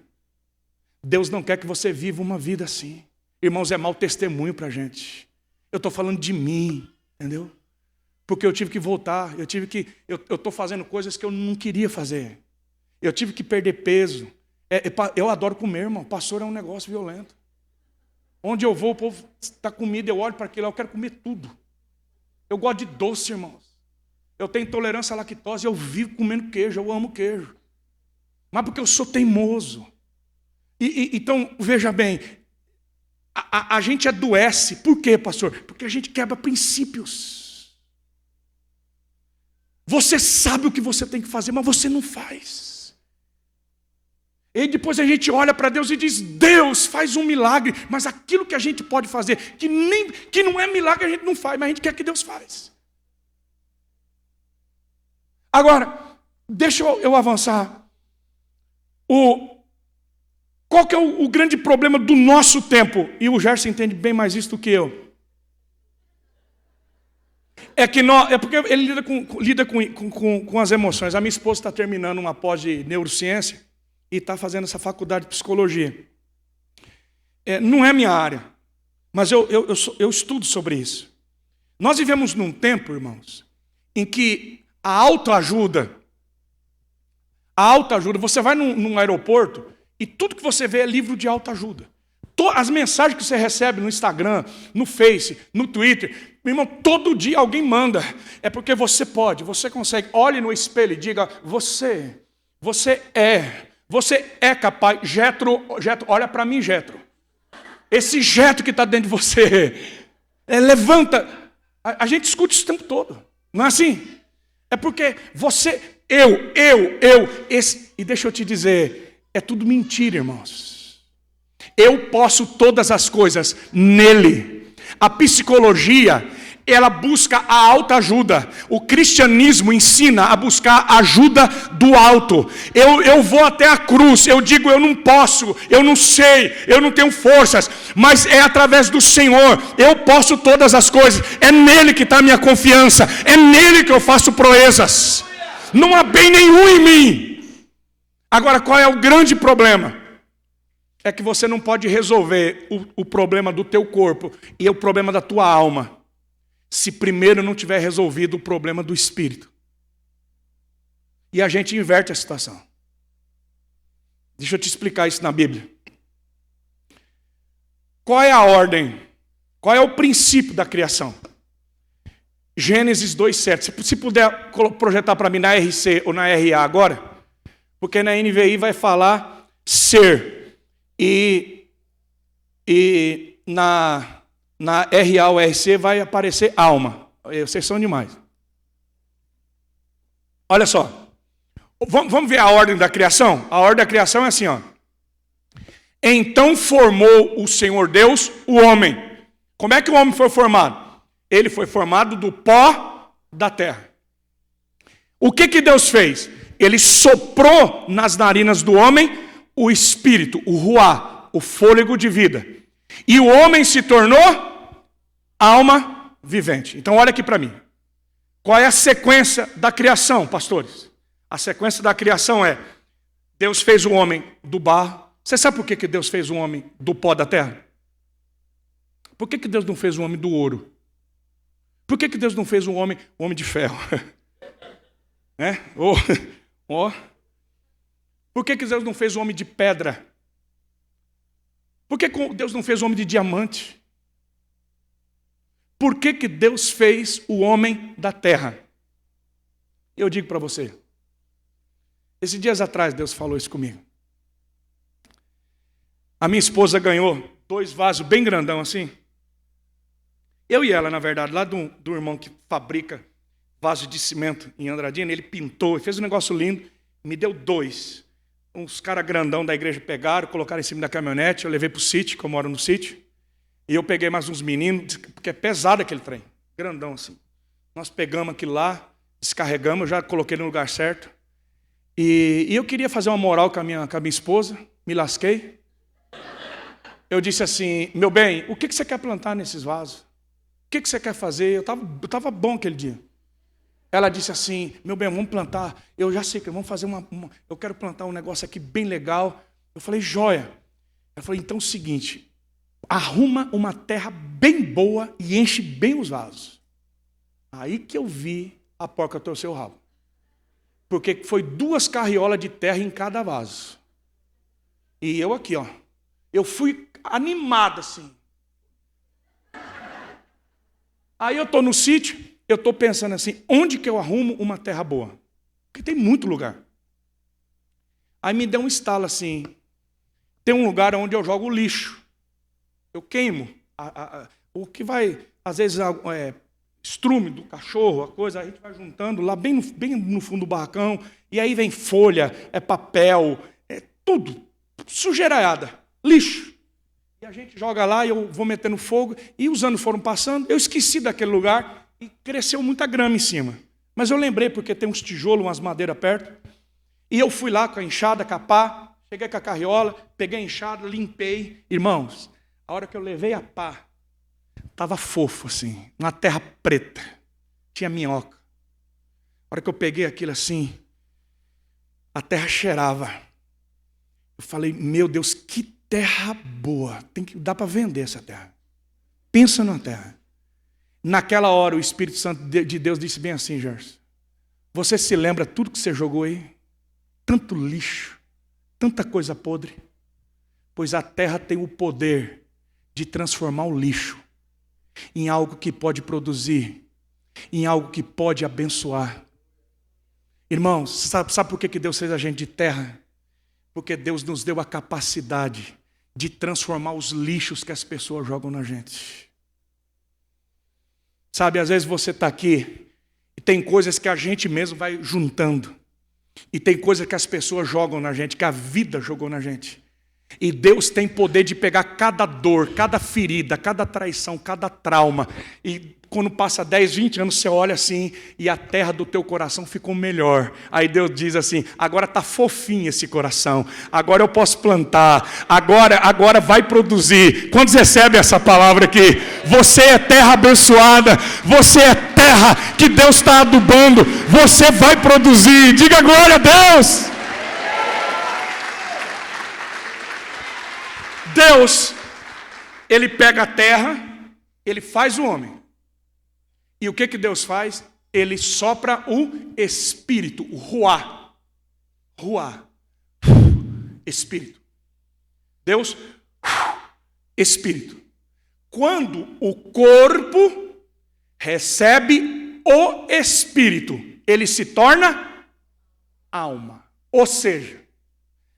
Speaker 1: Deus não quer que você viva uma vida assim. Irmãos, é mau testemunho para a gente. Eu estou falando de mim, entendeu? Porque eu tive que voltar, eu estou fazendo coisas que eu não queria fazer. Eu tive que perder peso. Eu adoro comer, irmão. Pastor é um negócio violento. Onde eu vou, o povo está comida, eu olho para aquilo, eu quero comer tudo. Eu gosto de doce, irmãos. Eu tenho intolerância à lactose, eu vivo comendo queijo, eu amo queijo. Mas porque eu sou teimoso. Então, veja bem, a gente adoece. Por quê, pastor? Porque a gente quebra princípios. Você sabe o que você tem que fazer, mas você não faz. E depois a gente olha para Deus e diz, Deus, faz um milagre. Mas aquilo que a gente pode fazer, que não é milagre, a gente não faz, mas a gente quer que Deus faz. Agora, deixa eu avançar. Qual que é o grande problema do nosso tempo? E o Gerson entende bem mais isso do que eu. É porque ele lida com as emoções. A minha esposa está terminando uma pós de neurociência e está fazendo essa faculdade de psicologia. Não é minha área, mas eu estudo sobre isso. Nós vivemos num tempo, irmãos, em que a autoajuda, você vai num aeroporto e tudo que você vê é livro de autoajuda. As mensagens que você recebe no Instagram, no Face, no Twitter, meu irmão, todo dia alguém manda. É porque você pode, você consegue. Olhe no espelho e diga, você é capaz. Jetro, olha para mim, Jetro. Esse Jetro que está dentro de você, levanta. A gente escuta isso o tempo todo. Não é assim? É porque você, e deixa eu te dizer, é tudo mentira, irmãos. Eu posso todas as coisas nele. A psicologia, ela busca a autoajuda. O cristianismo ensina a buscar a ajuda do alto. Eu vou até a cruz, eu digo, eu não posso, eu não sei, eu não tenho forças, mas é através do Senhor, eu posso todas as coisas. É nele que está a minha confiança, é nele que eu faço proezas. Não há bem nenhum em mim. Agora, qual é o grande problema? É que você não pode resolver o problema do teu corpo e o problema da tua alma, se primeiro não tiver resolvido o problema do espírito. E a gente inverte a situação. Deixa eu te explicar isso na Bíblia. Qual é a ordem? Qual é o princípio da criação? Gênesis 2:7. Se puder projetar para mim na RC ou na RA agora, porque na NVI vai falar ser. E na RA ou RC vai aparecer alma. Vocês são demais. Olha só. Vamos ver a ordem da criação? A ordem da criação é assim, ó. Então formou o Senhor Deus o homem. Como é que o homem foi formado? Ele foi formado do pó da terra. O que Deus fez? Ele soprou nas narinas do homem o espírito, o ruá, o fôlego de vida. E o homem se tornou alma vivente. Então olha aqui para mim. Qual é a sequência da criação, pastores? A sequência da criação é: Deus fez o homem do barro. Você sabe por que Deus fez o homem do pó da terra? Por que Deus não fez o homem do ouro? Por que Deus não fez o homem de ferro? Por que Deus não fez o homem de pedra? Por que Deus não fez o homem de diamante? Por que Deus fez o homem da terra? Eu digo para você. Esses dias atrás Deus falou isso comigo. A minha esposa ganhou 2 vasos bem grandão assim. Eu e ela, na verdade, lá do irmão que fabrica vaso de cimento em Andradina, ele pintou e fez um negócio lindo, me deu 2. Uns caras grandão da igreja pegaram, colocaram em cima da caminhonete, eu levei para o sítio, que eu moro no sítio, e eu peguei mais uns meninos, porque é pesado aquele trem, grandão assim. Nós pegamos aquilo lá, descarregamos, eu já coloquei no lugar certo, e eu queria fazer uma moral com a minha esposa, me lasquei. Eu disse assim, meu bem, o que você quer plantar nesses vasos? O que você quer fazer? Eu estava bom aquele dia. Ela disse assim, meu bem, vamos plantar, eu já sei que vamos fazer eu quero plantar um negócio aqui bem legal. Eu falei, joia. Ela falou, então é o seguinte, arruma uma terra bem boa e enche bem os vasos. Aí que eu vi a porca torcer o rabo. Porque foi 2 carriolas de terra em cada vaso. E eu aqui, ó. Eu fui animado assim. Aí eu estou no sítio, eu estou pensando assim, onde que eu arrumo uma terra boa? Porque tem muito lugar. Aí me deu um estalo assim, tem um lugar onde eu jogo lixo. Eu queimo. O que vai, às vezes, estrume do cachorro, a coisa, a gente vai juntando lá bem no fundo do barracão, e aí vem folha, papel, tudo, sujeiraiada, lixo. E a gente joga lá, e eu vou metendo fogo, e os anos foram passando, eu esqueci daquele lugar, e cresceu muita grama em cima. Mas eu lembrei, porque tem uns tijolos, umas madeiras perto, e eu fui lá com a enxada, com a pá, cheguei com a carriola, peguei a enxada, limpei. Irmãos, a hora que eu levei a pá, estava fofo assim, uma terra preta, tinha minhoca. A hora que eu peguei aquilo assim, a terra cheirava. Eu falei, meu Deus, que terra boa, dá para vender essa terra. Pensa numa terra. Naquela hora o Espírito Santo de Deus disse bem assim, Gerson, você se lembra tudo que você jogou aí? Tanto lixo, tanta coisa podre. Pois a terra tem o poder de transformar o lixo em algo que pode produzir, em algo que pode abençoar. Irmãos, sabe por que Deus fez a gente de terra? Porque Deus nos deu a capacidade de transformar os lixos que as pessoas jogam na gente. Sabe, às vezes você está aqui e tem coisas que a gente mesmo vai juntando. E tem coisas que as pessoas jogam na gente, que a vida jogou na gente. E Deus tem poder de pegar cada dor, cada ferida, cada traição, cada trauma. E quando passa 10, 20 anos, você olha assim e a terra do teu coração ficou melhor. Aí Deus diz assim, agora está fofinho esse coração. Agora eu posso plantar. Agora vai produzir. Quantos recebem essa palavra aqui? Você é terra abençoada. Você é terra que Deus está adubando. Você vai produzir. Diga glória a Deus. Deus, Ele pega a terra, Ele faz o homem. E o que Deus faz? Ele sopra o Espírito, o Ruá. Ruá. Espírito. Deus, Espírito. Quando o corpo recebe o Espírito, ele se torna alma. Ou seja,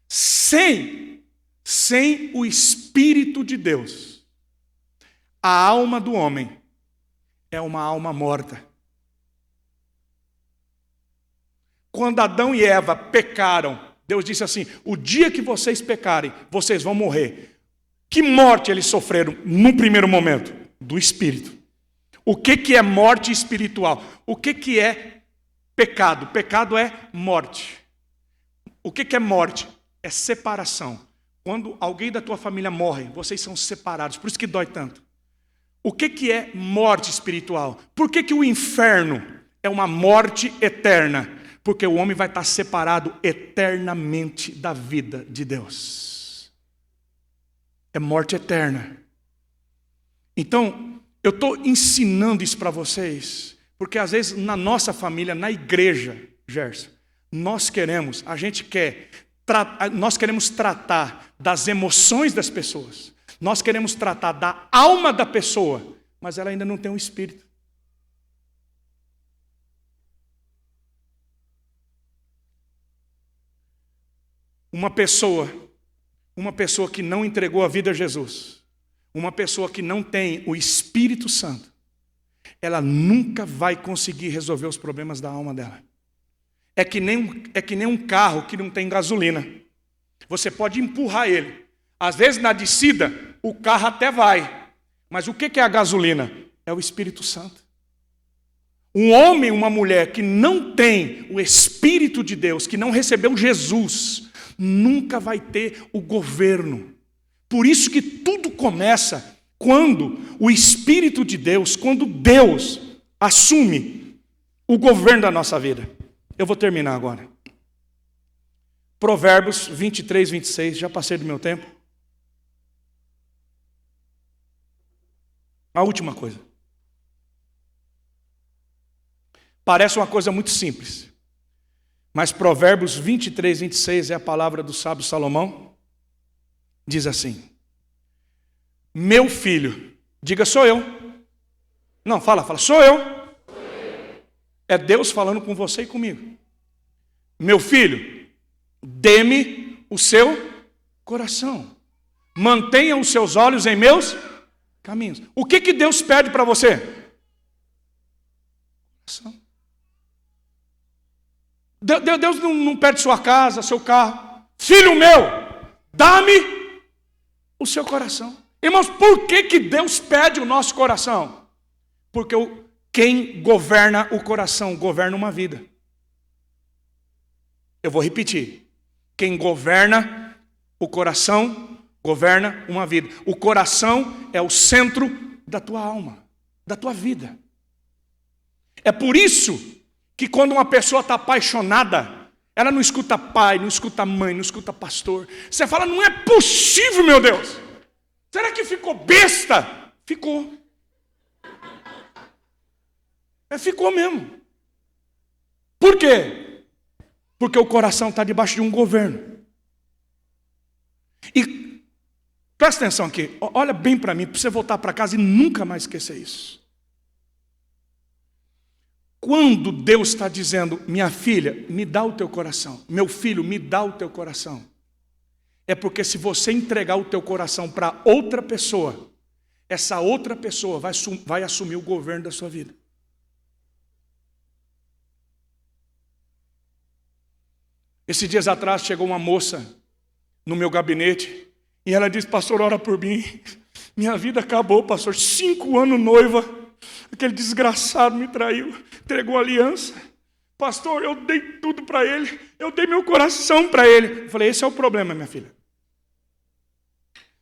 Speaker 1: sem o Espírito de Deus, a alma do homem é uma alma morta. Quando Adão e Eva pecaram, Deus disse assim, o dia que vocês pecarem, vocês vão morrer. Que morte eles sofreram no primeiro momento? Do Espírito. O que é morte espiritual? O que é pecado? Pecado é morte. O que é morte? É separação. Quando alguém da tua família morre, vocês são separados, por isso que dói tanto. O que é morte espiritual? Por que o inferno é uma morte eterna? Porque o homem vai estar separado eternamente da vida de Deus. É morte eterna. Então, eu estou ensinando isso para vocês, porque às vezes na nossa família, na igreja, Gerson, nós queremos tratar das emoções das pessoas. Nós queremos tratar da alma da pessoa, mas ela ainda não tem um espírito. Uma pessoa que não entregou a vida a Jesus, uma pessoa que não tem o Espírito Santo, ela nunca vai conseguir resolver os problemas da alma dela. É que nem um carro que não tem gasolina. Você pode empurrar ele. Às vezes na descida, o carro até vai. Mas o que é a gasolina? É o Espírito Santo. Um homem, uma mulher que não tem o Espírito de Deus, que não recebeu Jesus, nunca vai ter o governo. Por isso que tudo começa quando o Espírito de Deus, quando Deus assume o governo da nossa vida. Eu vou terminar agora. Provérbios 23, 26, já passei do meu tempo. A última coisa. Parece uma coisa muito simples, mas Provérbios 23, 26 é a palavra do sábio Salomão. Diz assim: meu filho, diga sou eu. Não, fala, sou eu. É Deus falando com você e comigo. Meu filho, dê-me o seu coração. Mantenha os seus olhos em meus caminhos. O que Deus pede para você? Coração. Deus não pede sua casa, seu carro. Filho meu, dá-me o seu coração. Irmãos, por que Deus pede o nosso coração? Porque quem governa o coração governa uma vida. Eu vou repetir. Quem governa o coração governa uma vida. O coração é o centro da tua alma, da tua vida. É por isso que quando uma pessoa está apaixonada, ela não escuta pai, não escuta mãe, não escuta pastor. Você fala, não é possível, meu Deus. Será que ficou besta? Ficou. Ficou mesmo. Por quê? Porque o coração está debaixo de um governo. E presta atenção aqui, olha bem para mim, para você voltar para casa e nunca mais esquecer isso. Quando Deus está dizendo, minha filha, me dá o teu coração, meu filho, me dá o teu coração, é porque se você entregar o teu coração para outra pessoa, essa outra pessoa vai assumir o governo da sua vida. Esses dias atrás chegou uma moça no meu gabinete e ela disse, pastor, ora por mim. Minha vida acabou, pastor. 5 anos noiva. Aquele desgraçado me traiu, entregou a aliança. Pastor, eu dei tudo para ele. Eu dei meu coração para ele. Eu falei, esse é o problema, minha filha.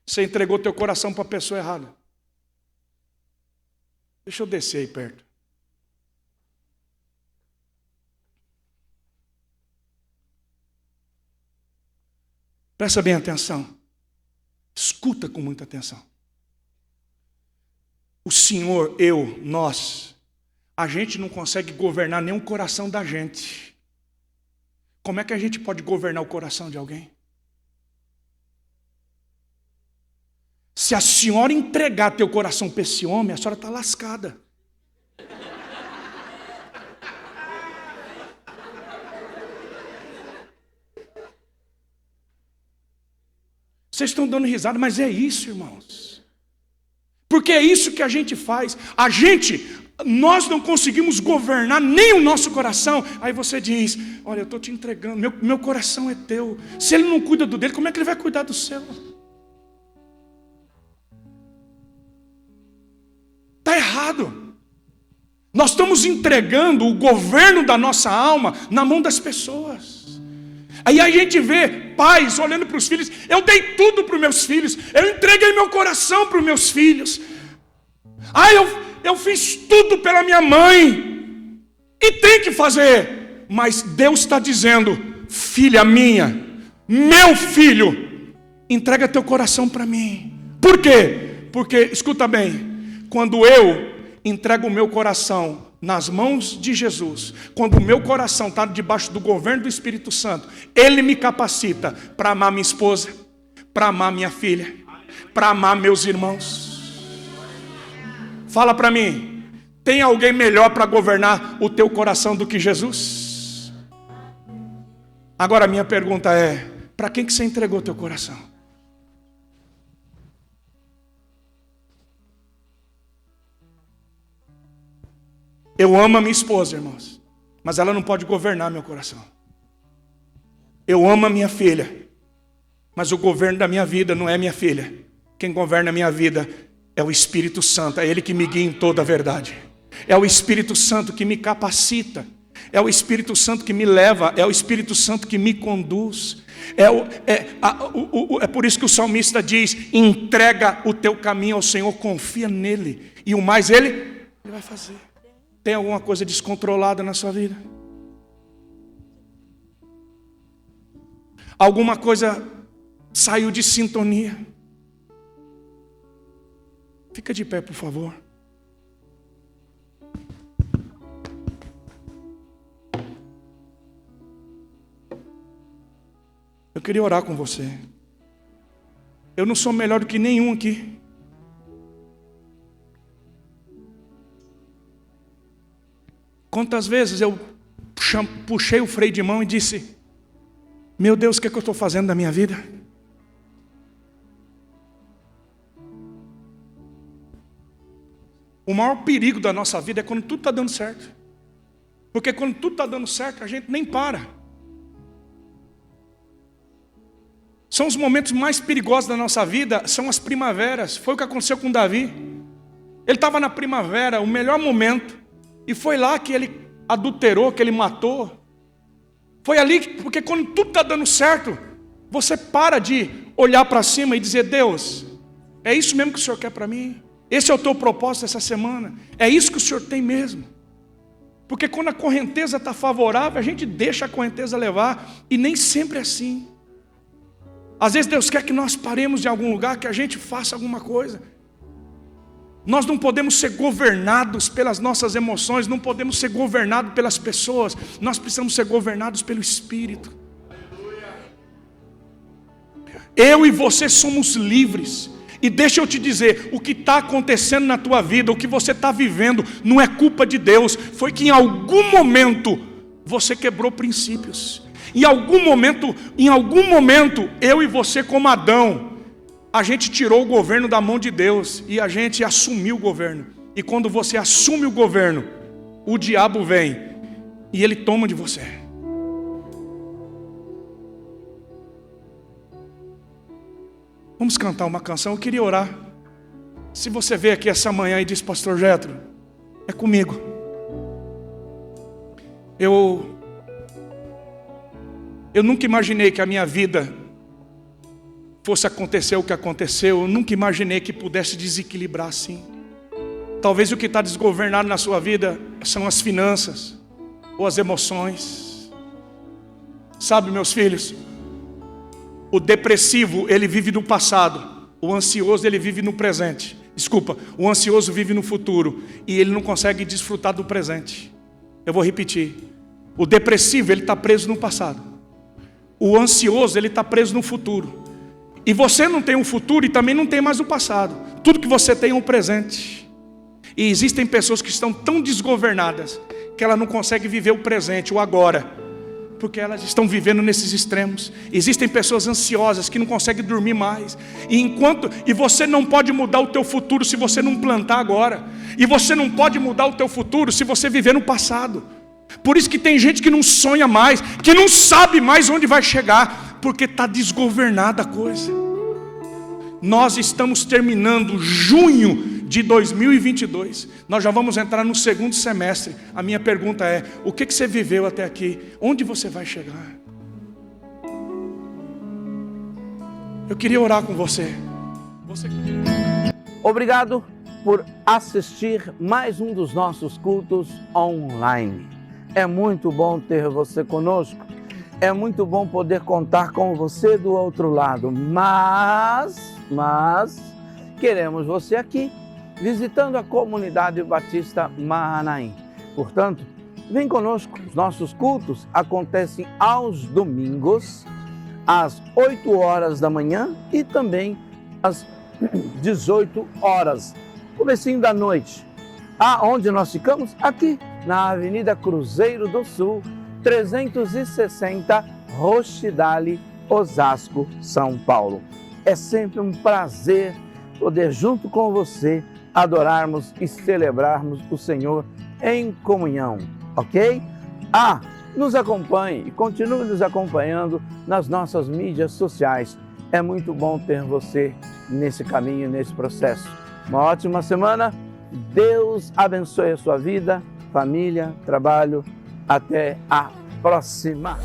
Speaker 1: Você entregou teu coração para a pessoa errada. Deixa eu descer aí perto. Presta bem atenção. Escuta com muita atenção. O Senhor, eu, nós, a gente não consegue governar nem o coração da gente. Como é que a gente pode governar o coração de alguém? Se a senhora entregar teu coração para esse homem, a senhora está lascada. Vocês estão dando risada, mas é isso, irmãos. Porque é isso que a gente faz. Nós não conseguimos governar nem o nosso coração. Aí você diz, olha, eu estou te entregando, meu coração é teu. Se ele não cuida do dele, como é que ele vai cuidar do seu? Está errado. Nós estamos entregando o governo da nossa alma na mão das pessoas. Aí a gente vê pais olhando para os filhos, eu dei tudo para os meus filhos, eu entreguei meu coração para os meus filhos. Eu fiz tudo pela minha mãe, e tem que fazer, mas Deus está dizendo, filha minha, meu filho, entrega teu coração para mim. Por quê? Porque, escuta bem, quando eu entrego o meu coração nas mãos de Jesus, quando o meu coração está debaixo do governo do Espírito Santo, Ele me capacita para amar minha esposa, para amar minha filha, para amar meus irmãos. Fala para mim, tem alguém melhor para governar o teu coração do que Jesus? Agora a minha pergunta é, para quem que você entregou o teu coração? Eu amo a minha esposa, irmãos, mas ela não pode governar meu coração. Eu amo a minha filha, mas o governo da minha vida não é minha filha. Quem governa a minha vida é o Espírito Santo, é Ele que me guia em toda a verdade. É o Espírito Santo que me capacita, é o Espírito Santo que me leva, é o Espírito Santo que me conduz. É por isso que o salmista diz, entrega o teu caminho ao Senhor, confia nele, e o mais Ele vai fazer. Tem alguma coisa descontrolada na sua vida? Alguma coisa saiu de sintonia? Fica de pé, por favor. Eu queria orar com você. Eu não sou melhor do que nenhum aqui. Quantas vezes eu puxei o freio de mão e disse: meu Deus, o que é que eu estou fazendo da minha vida? O maior perigo da nossa vida é quando tudo está dando certo. Porque quando tudo está dando certo, a gente nem para. São os momentos mais perigosos da nossa vida, são as primaveras. Foi o que aconteceu com Davi. Ele estava na primavera, o melhor momento. E foi lá que ele adulterou, que ele matou. Foi ali, porque quando tudo está dando certo, você para de olhar para cima e dizer: Deus, é isso mesmo que o Senhor quer para mim? Esse é o teu propósito essa semana? É isso que o Senhor tem mesmo? Porque quando a correnteza está favorável, a gente deixa a correnteza levar, e nem sempre é assim. Às vezes Deus quer que nós paremos em algum lugar, que a gente faça alguma coisa. Nós não podemos ser governados pelas nossas emoções, não podemos ser governados pelas pessoas, nós precisamos ser governados pelo Espírito. Eu e você somos livres. E deixa eu te dizer, o que está acontecendo na tua vida, o que você está vivendo, não é culpa de Deus. Foi que em algum momento você quebrou princípios. Em algum momento, eu e você, como Adão, a gente tirou o governo da mão de Deus e a gente assumiu o governo. E quando você assume o governo, o diabo vem e ele toma de você. Vamos cantar uma canção. Eu queria orar. Se você veio aqui essa manhã e diz: Pastor Jetro, é comigo. Eu nunca imaginei que a minha vida fosse acontecer o que aconteceu. Eu nunca imaginei que pudesse desequilibrar assim. Talvez o que está desgovernado na sua vida são as finanças ou as emoções. Sabe, meus filhos, o depressivo, ele vive no passado. O ansioso, ele vive no presente. Desculpa, o ansioso vive no futuro e ele não consegue desfrutar do presente. Eu vou repetir. O depressivo, ele está preso no passado. O ansioso, ele está preso no futuro. E você não tem um futuro e também não tem mais o passado. Tudo que você tem é um presente. E existem pessoas que estão tão desgovernadas que elas não conseguem viver o presente, o agora, porque elas estão vivendo nesses extremos. Existem pessoas ansiosas que não conseguem dormir mais. E você não pode mudar o teu futuro se você não plantar agora. E você não pode mudar o teu futuro se você viver no passado. Por isso que tem gente que não sonha mais, que não sabe mais onde vai chegar, porque está desgovernada a coisa. Nós estamos terminando junho de 2022. Nós já vamos entrar no segundo semestre. A minha pergunta é: o que você viveu até aqui? Onde você vai chegar? Eu queria orar com você.
Speaker 2: Obrigado por assistir mais um dos nossos cultos online. É muito bom ter você conosco. É muito bom poder contar com você do outro lado. Mas queremos você aqui, visitando a comunidade Batista Mahanaim. Portanto, vem conosco. Os nossos cultos acontecem aos domingos, às 8 horas da manhã e também às 18 horas, comecinho da noite. Aonde nós ficamos? Aqui, na Avenida Cruzeiro do Sul, 360, Roxidale, Osasco, São Paulo. É sempre um prazer poder, junto com você, adorarmos e celebrarmos o Senhor em comunhão, ok? Nos acompanhe e continue nos acompanhando nas nossas mídias sociais. É muito bom ter você nesse caminho, nesse processo. Uma ótima semana. Deus abençoe a sua vida, família, trabalho. Até a próxima.